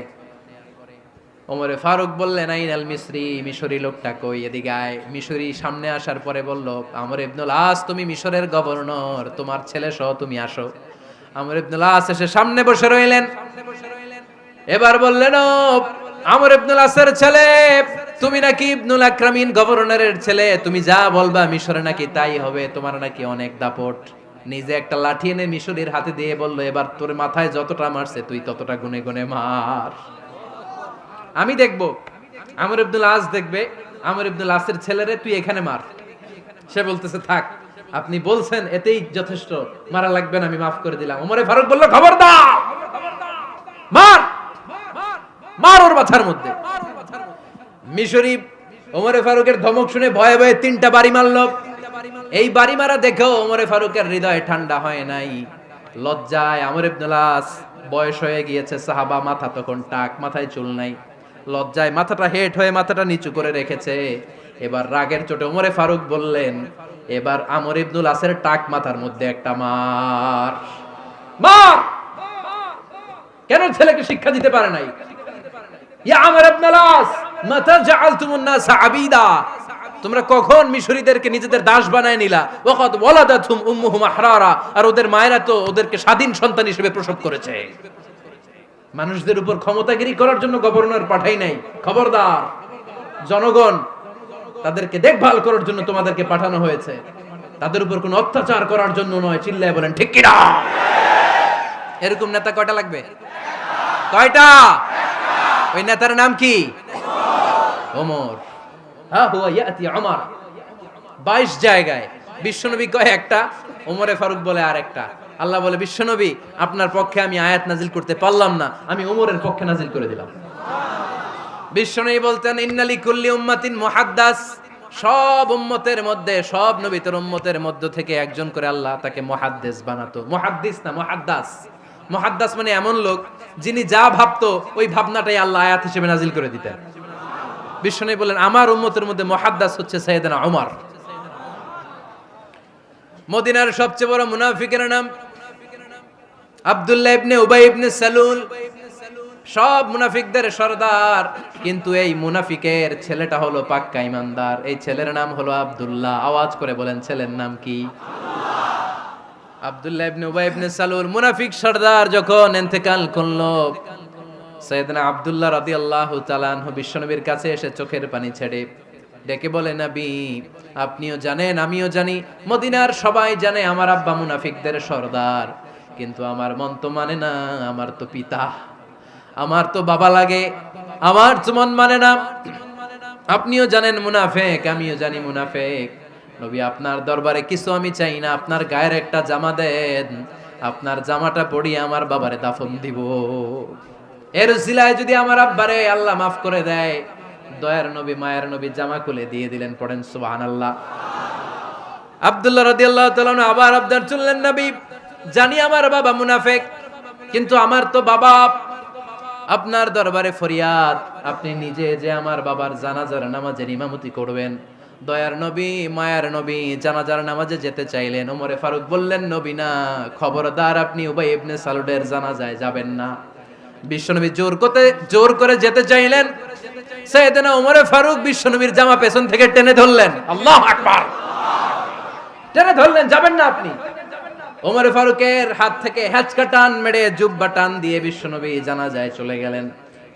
ওমরে ফারুক বললেন, আইন আল মিসরি, মিশরি লোকটা কই, এদিকে আয়। মিশরি সামনে আসার পরে বলল, আমর ইবনুল আস, তুমি মিশরের গভর্নর, তোমার ছেলে সহ তুমি আসো। আমর ইবনুল আস এসে সামনে বসে রইলেন। এবার বললেন, ও আমর ইবনুল আসের ছেলে, তুমি নাকি ইবনুল আকরামিন গভর্নরের ছেলে, তুমি যা বলবা মিশরে নাকি তাই হবে, তোমার নাকি অনেক দাপট। নিজে একটা লাঠি এনে মিশরীর হাতে দিয়ে বলল, এবার তোর মাথায় যতটা মারছে তুই ততটা গুনে গুনে মার, আমি দেখবো। আমর ইবনুল আস দেখবে, আমর ইবনুল আসের ছেলেরে তুই এখানে মার। সে বলতেছে, থাক, আপনি বলছেন এতেই যথেষ্ট, মারা লাগবে না, আমি মাফ করে দিলাম। ওমরে ফারুক বলল, খবরদার, মার, মার ওর মাথার মধ্যে। মিশরি ওমরে ফারুকের ধমক শুনে ভয়ে ভয়ে 3টা বাড়ি মারল। এই বাড়ি মারা দেখেও ওমরে ফারুকের হৃদয় ঠান্ডা হয় নাই। লজ্জায় আমর ইবনুল আস, বয়স হয়ে গিয়েছে সাহাবা, মাথা তখন টাক, মাথায় চুল নাই, লজ্জায় মাথাটা হেট হয়ে মাথাটা নিচু করে রেখেছে। এবার রাগের চোটে ওমরে ফারুক বললেন, এবার আমর ইবনুল আসের টাক মাথার মধ্যে একটা মার, মার। কেন ছেলেকে শিক্ষা দিতে পারে নাই? ইয়া আমর ইবনুল আস, মাতা জাআলতুমুন নাস আবিদা, তোমরা কখন মিশরীদেরকে নিজেদের দাস বানায় নিলা? ওয়াকাদ ওয়ালাদাতুহুম উম্মুহুম আহরারা, আর ওদের মায়েরা তো ওদেরকে স্বাধীন সন্তান হিসেবে প্রসব করেছে। মানুষদের উপর ক্ষমতাগিরি করার জন্য গভর্নর পাঠাই নাই। খবরদার, জনগণ তাদেরকে দেখভাল করার জন্য তোমাদেরকে পাঠানো হয়েছে, তাদের উপর কোনো অত্যাচার করার জন্য নয়। চিল্লায় বলেন ঠিক কি না? এরকম নেতা কয়টা লাগবে? কয়টা? ওই নেতার নাম কি? ওমর, হা হুয়া ইয়াতি ওমর। 22 জায়গায় বিশ্বনবী কয় একটা, ওমরে ফারুক বলে আরেকটা। আল্লাহ বলে, বিশ্বনবী আপনার পক্ষে আমি আয়াত নাজিল করতে পারলাম না, আমি ওমরের পক্ষে নাজিল করে দিলাম। বিশ্বনবী বলতেন, ইন্নালি কুল্লি উম্মাতিন মুহাদ্দাস, সব উম্মতের মধ্যে, সব নবীর উম্মতের মধ্য থেকে একজন করে আল্লাহ তাকে মুহাদ্দিস বানাতো। মুহাদ্দিস না, মুহাদ্দাস। মুহাদ্দাস মানে এমন লোক যিনি যা ভাবতো ওই ভাবনাটাই আল্লাহ আয়াত হিসেবে নাজিল করে দিতেন। বিশ্বনবী বলেন, আমার উম্মতের মধ্যে মুহাদ্দাস হচ্ছে সাইয়েদনা ওমর। মদিনার সবচেয়ে বড় মুনাফিকের নাম আব্দুল্লাহ ইবনে উবাই ইবনে সালুল, সব মুনাফিকদের সরদার। কিন্তু এই মুনাফিকের ছেলেটা হলো পাক্কা ইমানদার। এই ছেলের নাম হলো আব্দুল্লাহ। আওয়াজ করে বলেন, ছেলের নাম কি? আব্দুল্লাহ ইবনে উবাই ইবনে সালুল। মুনাফিক সরদার যখন ইন্তেকাল করলো, সাইয়েদনা আব্দুল্লাহ রাদিয়াল্লাহু তাআলা আনহু বিশ্বনবীর কাছে এসে চোখের পানি ছেড়ে ডেকে বলে, নবী আপনিও জানেন আমিও জানি, মদিনার সবাই জানে আমার আব্বা মুনাফিকদের সরদার, কিন্তু আমার মন তো মানে না, আমার তো পিতা, আমার তো বাবা লাগে, আমার তো মন মানে না। আপনিও জানেন মুনাফিক, আমিও জানি মুনাফিক। নবী আপনার দরবারে কিছু আমি চাই না, আপনার গায়ের একটা জামা দেন, আপনার জামাটা পরিয়ে আমার বাবারে দাফন দিব। এর উসিলায় যদি আমার আব্বারে আল্লাহ মাফ করে দেয়, দয়ার নবী মায়ের নবী জামা খুলে দিয়ে দিলেন। পড়েন সুবহানাল্লাহ। আব্দুল্লাহ রাদিয়াল্লাহু তাআলা আবার আবদার চললেন, নবী জানি আমার বাবা মুনাফিক, কিন্তু আমার তো বাবা, আপনার দরবারে ফরিয়াদ, আপনি নিজে যে আমার বাবার জানাজার নামাজের ইমামতি করবেন। দয়ার নবী মায়ার নবী জানাজার নামাজে যেতে চাইলেন। ওমরে ফারুক বললেন, নবী না, খবরদার আপনি উবাই ইবনে সালুলের জানাজায় যাবেন না। বিশ্বনবী জোর করে যেতে চাইলেন। সাইয়েদনা ওমরে ফারুক বিশ্বনবীর জামা পেছন থেকে টেনে ধরলেন। আল্লাহু আকবার। টেনে ধরলেন, যাবেন না আপনি। ওমরে ফারুকের হাত থেকে হ্যাচকা টান মেরে জুব্বা টান দিয়ে বিশ্বনবী জানাজায় চলে গেলেন।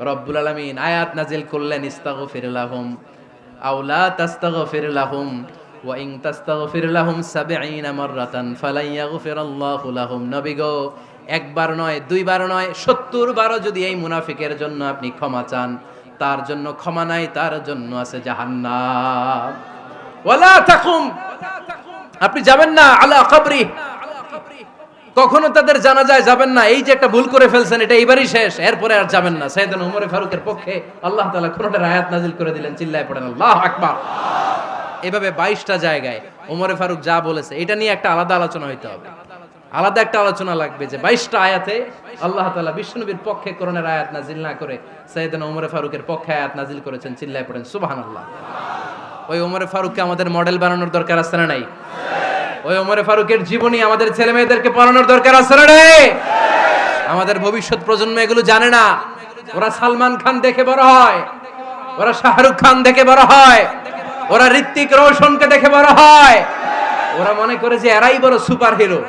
রব্বুল আলামিন আয়াত নাজিল করলেন, ইস্তাগফির লাহুম আও লা তাস্তাগফির লাহুম ওয়া ইন তাস্তাগফির লাহুম ৭০ মাররাতান ফালান ইয়াগফিরাল্লাহু লাহুম। নবী গো, একবার নয়, দুইবার নয়, ৭০ বারও যদি এই মুনাফিকের জন্য আপনি ক্ষমা চান, তার জন্য ক্ষমা নাই, তার জন্য আছে জাহান্নাম। ওয়ালা তাকুম, আপনি যাবেন না আলা কবরি, কখনো তাদের জানাজায় যাবেন না। এই যে একটা ভুল করে ফেলছেন, এটা এইবারই শেষ, এরপরে আর যাবেন না। সাইয়েদনা ওমর ফারুকের পক্ষে আল্লাহ তাআলা কোরআনের আয়াত নাজিল করে দিলেন। চিল্লায় পড়েন আল্লাহু আকবার। এভাবে 22টা জায়গায় ওমর ফারুক যা বলেছে, এটা নিয়ে একটা আলাদা আলোচনা হইতে হবে। আলাদা একটা আলোচনা লাগবে যে 22টা আয়াতে আল্লাহ তাআলা বিশ্বনবীর পক্ষে কোরআনের আয়াত নাজিল না করে সাইয়েদনা ওমর ফারুকের পক্ষে আয়াত নাজিল করেছেন। চিল্লায় পড়েন সুবহানাল্লাহ। ওই ওমর ফারুককে আমাদের মডেল বানানোর দরকার আছে না নাই? ওই ওমর ফারুকের জীবনী আমাদের ছেলে মেয়েদেরকে পড়ানোর দরকার আছে না নাই? আমাদের ভবিষ্যৎ প্রজন্ম এগুলো জানে না। ওরা সালমান খান দেখে বড় হয়, ওরা শাহরুখ খান দেখে বড় হয়, ওরা ঋত্বিক রোশনকে দেখে বড় হয়। ওরা মনে করে যে এরাই বড় সুপার হিরো।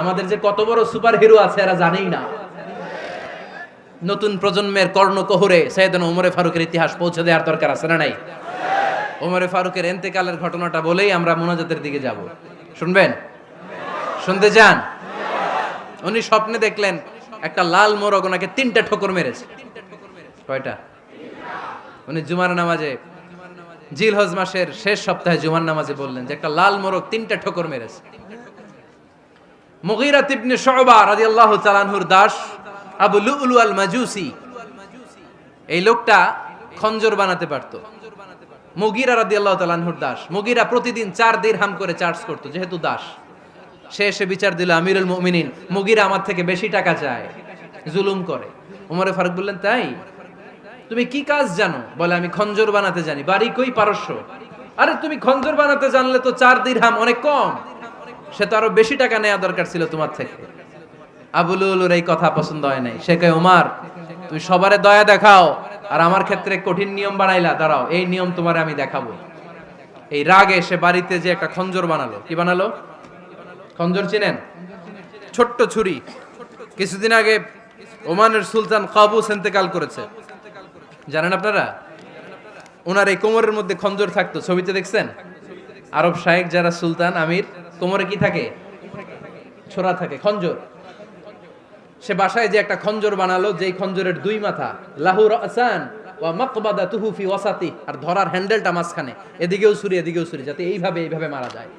আমাদের যে কত বড় সুপার হিরো আছে এরা জানেই না। নতুন প্রজন্মের কর্ণকোহরে সাইয়েদনা ওমর ফারুকের ইতিহাস পৌঁছে দেওয়ার দরকার আছে না নাই? ওমর ফারুকের ইন্তেকালের ঘটনাটা বলেই আমরা মুনাজাতের দিকে যাব। শুনবেন? শুনতে চান? উনি স্বপ্নে দেখলেন একটা লাল মোরগ ওনাকে 3টা ঠোকর মেরেছে। কয়টা? উনি জুমার নামাজে, জিলহজ মাসের শেষ সপ্তাহে জুমার নামাজে বললেন যে একটা লাল মোরগ 3টা ঠোকর মেরেছে। মুগীরা ইবনে শুবা রাদিয়াল্লাহু তাআলা আনহুর দাস আবু লুলু আল মাজুসি, এই লোকটা খঞ্জর বানাতে পারতো। মুগীরা রাদিয়াল্লাহু তাআলা আনহুর দাস। মুগীরা প্রতিদিন 4 দিরহাম করে চার্জ করতো, যেহেতু দাস। সে এসে বিচার দিল, আমিরুল মুমিনিন, মুগীরা আমার থেকে বেশি টাকা চায়, জুলুম করে। ওমর ফারুক বললেন, তাই? তুমি কি কাজ জানো? বলে, আমি খঞ্জর বানাতে জানি। বাড়ি কই? পারস্য। আরে তুমি খঞ্জর বানাতে জানলে তো 4 দিরহাম অনেক কম, সে তো আরো বেশি টাকা নেওয়া দরকার ছিল তোমার থেকে। আবু লুলুর এই কথা পছন্দ হয় নাই। সে কয়, ওমর তুমি সবারে দয়া দেখাও, আর আমার ক্ষেত্রে কঠিন নিয়ম বানাইলা, দাঁড়াও এই নিয়ম তোমারে আমি দেখাবো। এই রাগে সে বাড়িতে যে একটা খঞ্জর বানালো। কি বানালো? খঞ্জর চিনেন? ছোট্ট ছুরি। কিছুদিন আগে ওমানের সুলতান কাবুস ইন্তেকাল করেছে, জানেন আপনারা? ওনার এই কোমরের মধ্যে খঞ্জর থাকতো, ছবিতে দেখছেন? আরব শায়েখ যারা সুলতান আমির, কোমরে কি থাকে? ছোরা থাকে, খঞ্জর। সে বাসায় যে একটা খঞ্জর বানালো, যেই খঞ্জরের 2 মাথা, লাহু রাসান ওয়া মাকবাদাতুহু ফি ওয়াসাতি, আর ধরার হ্যান্ডেলটা মাঝখানে, এদিকেও ছুরি এদিকেও ছুরি, যাতে এইভাবে মারা যায়।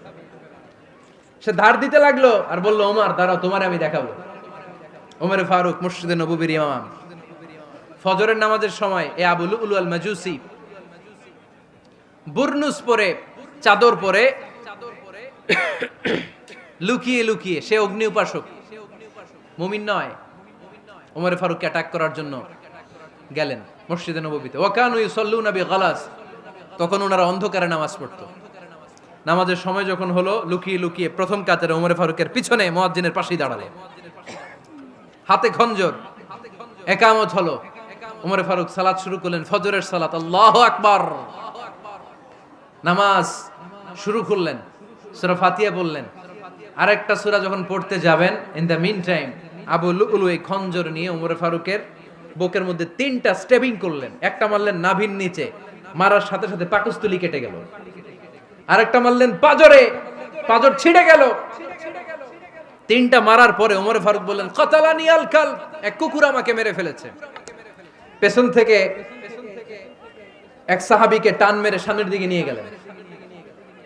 সে ধার দিতে লাগলো আর বলল, ওমর দাঁড়াও, তোমারে আমি দেখাবো। ওমরে ফারুক মসজিদে নববীর ইমাম, ফজরের নামাজের সময় এ আবু লুলু আল মাজুসি বুরনুস পরে, চাদর পরে, লুকিয়ে লুকিয়ে, সে অগ্নি উপাসক, মুমিন নয়, ওমরে ফারুককে অ্যাটাক করার জন্য গেলেন মসজিদে নববীতে। ওয়াকানু ইউসাল্লুনা বিগালাস, তখন ওনারা অন্ধকারে নামাজ পড়তো। নামাজের সময় যখন হলো, লুকিয়ে লুকিয়ে প্রথম কাতারে ওমরে ফারুকের পিছনে মুয়াজ্জিনের পাশেই দাঁড়ালেন, হাতে খঞ্জর, একামত হলো। ওমরে ফারুক সালাত শুরু করলেন, ফজরের সালাত, আল্লাহু আকবার, নামাজ শুরু করলেন, সূরা ফাতিহা বললেন। আরেকটা সূরা যখন পড়তে যাবেন, in the meantime Abu Lulu এই খঞ্জর নিয়ে ওমরে ফারুকের বুকের মধ্যে 3টা স্টেবিং করলেন। একটা মারলেন নাভির নিচে, মারার সাথে সাথে পাকস্থলী কেটে গেল। আরেকটা মারলেন পাজরে, পাজর ছিঁড়ে গেল। 3টা মারার পরে ওমরে ফারুক বললেন, কাতালানি আল কাল, এক কুকুর আমাকে মেরে ফেলেছে। পেছন থেকে এক সাহাবীকে টান মেরে সামনের দিকে নিয়ে গেলেন,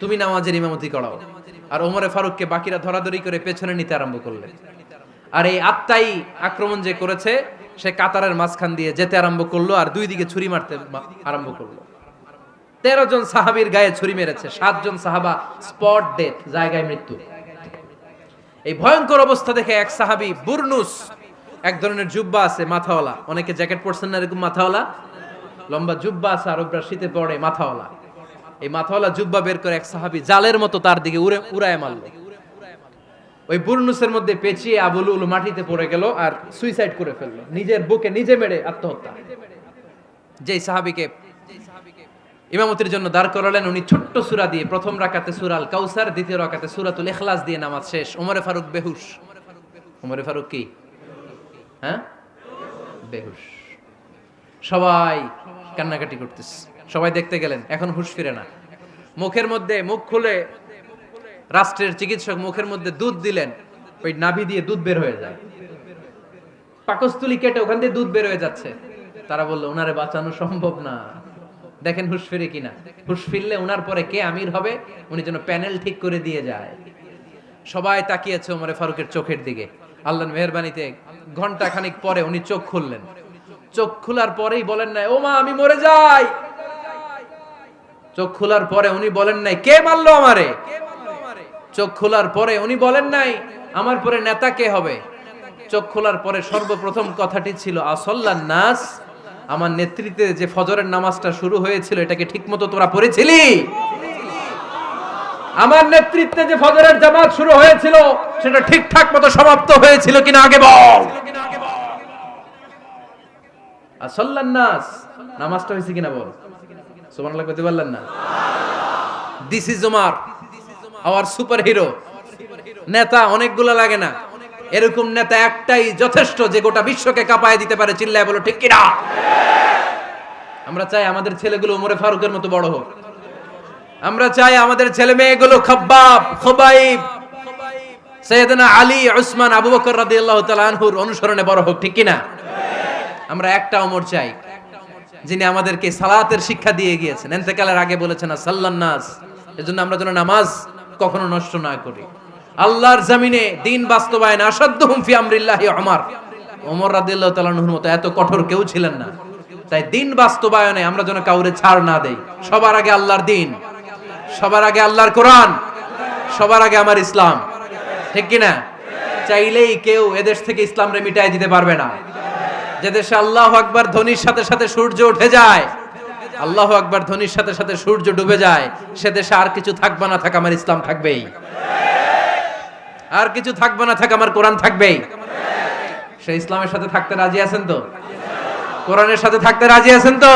তুমি নামাজের ইমামতি করাও। আর ওমরে ফারুককে বাকিরা ধরাধরি করে পেছনে নিতে আরম্ভ করলেন। আর এই আত্মাই আক্রমণ যে করেছে, সে কাতারের মাঝখান দিয়ে যেতে আরম্ভ করলো আর 2 দিকে ছুরি মারতে আরম্ভ করলো। 13 জন সাহাবীর গায়ে ছুরি মেরেছে, 7 জন সাহাবা স্পট ডেথ, জায়গায় মৃত্যু। এই ভয়ঙ্কর অবস্থা দেখে এক সাহাবী বুরনুস, এক ধরনের জুব্বা আছে মাথাওয়ালা, অনেকে জ্যাকেট পরছেন না এরকম মাথাওয়ালা, লম্বা জুব্বা আছে, আরবরা শীতে পড়ে মাথাওয়ালা, এই মাথাওয়ালা জুব্বা বের করে এক সাহাবী জালের মতো তার দিকে উড়ায় মারলো। ওই বুরনুসের মধ্যে পেঁচিয়ে আবু লুলু মাটিতে পড়ে গেল আর সুইসাইড করে ফেললো, নিজের বুকে নিজে মেরে আত্মহত্যা। যেই সাহাবীকে ইমামতির জন্য দাঁড় করালেন, উনি ছোট্ট সূরা দিয়ে, প্রথম রাকাতে সূরা আল কাউসার, দ্বিতীয় রাকাতে সূরাতুল ইখলাস দিয়ে নামাজ শেষ। ওমরে ফারুক বেহুশ। ওমরে ফারুক কি? বেহুশ। সবাই কান্নাকাটি করতেছে, সবাই দেখতে গেলেন, এখন হুঁশ ফিরে না। মুখের মধ্যে, মুখ খুলে রাষ্ট্রের চিকিৎসক মুখের মধ্যে দুধ দিলেন, ওই নাভি দিয়ে দুধ বের হয়ে যায়, পাকস্থলী কেটে ওখান দিয়ে দুধ বের হয়ে যাচ্ছে। তারা বলল, ওনারে বাঁচানো সম্ভব না, দেখেন হুঁশ ফিরে কিনা। হুঁশ ফিরলে ওনার পরে কে আমির হবে, উনি যেন প্যানেল ঠিক করে দিয়ে যায়। সবাই তাকিয়েছে ওমরে ফারুকের চোখের দিকে। আল্লাহর মেহেরবানিতে ঘন্টা খানিক পরে উনি চোখ খুললেন। চোখ খোলার পরেই বলেন নাই, ও মা আমি মরে যাই। চোখ খোলার পরে উনি বলেন নাই, কে মারলো আমারে। চোখ খোলার পরে উনি বলেন নাই, আমার পরে নেতা কে হবে। চোখ খোলার পরে সর্বপ্রথম কথাটি ছিল, আসল্লান নাস, আমার নেতৃত্বে যে ফজরের নামাজটা শুরু হয়েছিল, এটাকে ঠিকমতো তোরা পড়েছিলি? আমার নেতৃত্বে যে ফজরের জামাত শুরু হয়েছিল, সেটা ঠিকঠাক মতো সমাপ্ত হয়েছিল কিনা আগে বল। আসল্লান নাস, নামাজটা হয়েছে কিনা বল। সুবহানাল্লাহ কইতে পারলেন না? This is Omar, hour super hero. নেতা অনেকগুলো লাগে না, এরকম নেতা একটাই যথেষ্ট, যে গোটা বিশ্বকে কাঁপায় দিতে পারে। চিল্লায় বলো ঠিক কিনা? আমরা চাই আমাদের ছেলেগুলো ওমরে ফারুকের মতো বড় হোক। আমরা চাই আমাদের ছেলে মেয়েগুলো খাব্বাব, খুবাইব, সাইয়েদনা আলী, উসমান, আবু বকর রাদিয়াল্লাহু তাআলা আনহুর অনুসরণে বড় হোক, ঠিক কিনা? আমরা একটা ওমর চাই, যিনি আমাদেরকে সালাতের শিক্ষা দিয়ে গিয়েছেন, ইন্তেকালের আগে বলেছেন সাল্লান নাস। এজন্য আমরা যেন নামাজ কখনো নষ্ট না করি। আল্লাহর জমিনে দিন বাস্তবায়ন, আসাদ্দুহুম ফি আমরিল্লাহি ওমর। ওমর রাদিয়াল্লাহু তাআলা আনহুর মতো এত কঠোর কেউ ছিলেন না। তাই দিন বাস্তবায়নে আমরা যেন কাউরে ছাড় না দেই। সবার আগে আল্লাহর দিন, সবার আগে আল্লাহর কোরআন, সবার আগে আমার ইসলাম, ঠিক কিনা? চাইলেই কেউ এদেশ থেকে ইসলামরে মিটাই দিতে পারবে না। যে দেশে আল্লাহু আকবার ধ্বনির সাথে সাথে সূর্য উঠে যায়, আল্লাহু আকবার ধ্বনির সাথে সাথে সূর্য ডুবে যায়, সে দেশে আর কিছু থাকবে না থাক, আমার ইসলাম থাকবেই। আর কিছু থাকবে না থাক, আমার কোরআন থাকবেই। সে ইসলামের সাথে থাকতে রাজি আছেন তো? কোরআনের সাথে থাকতে রাজি আছেন তো?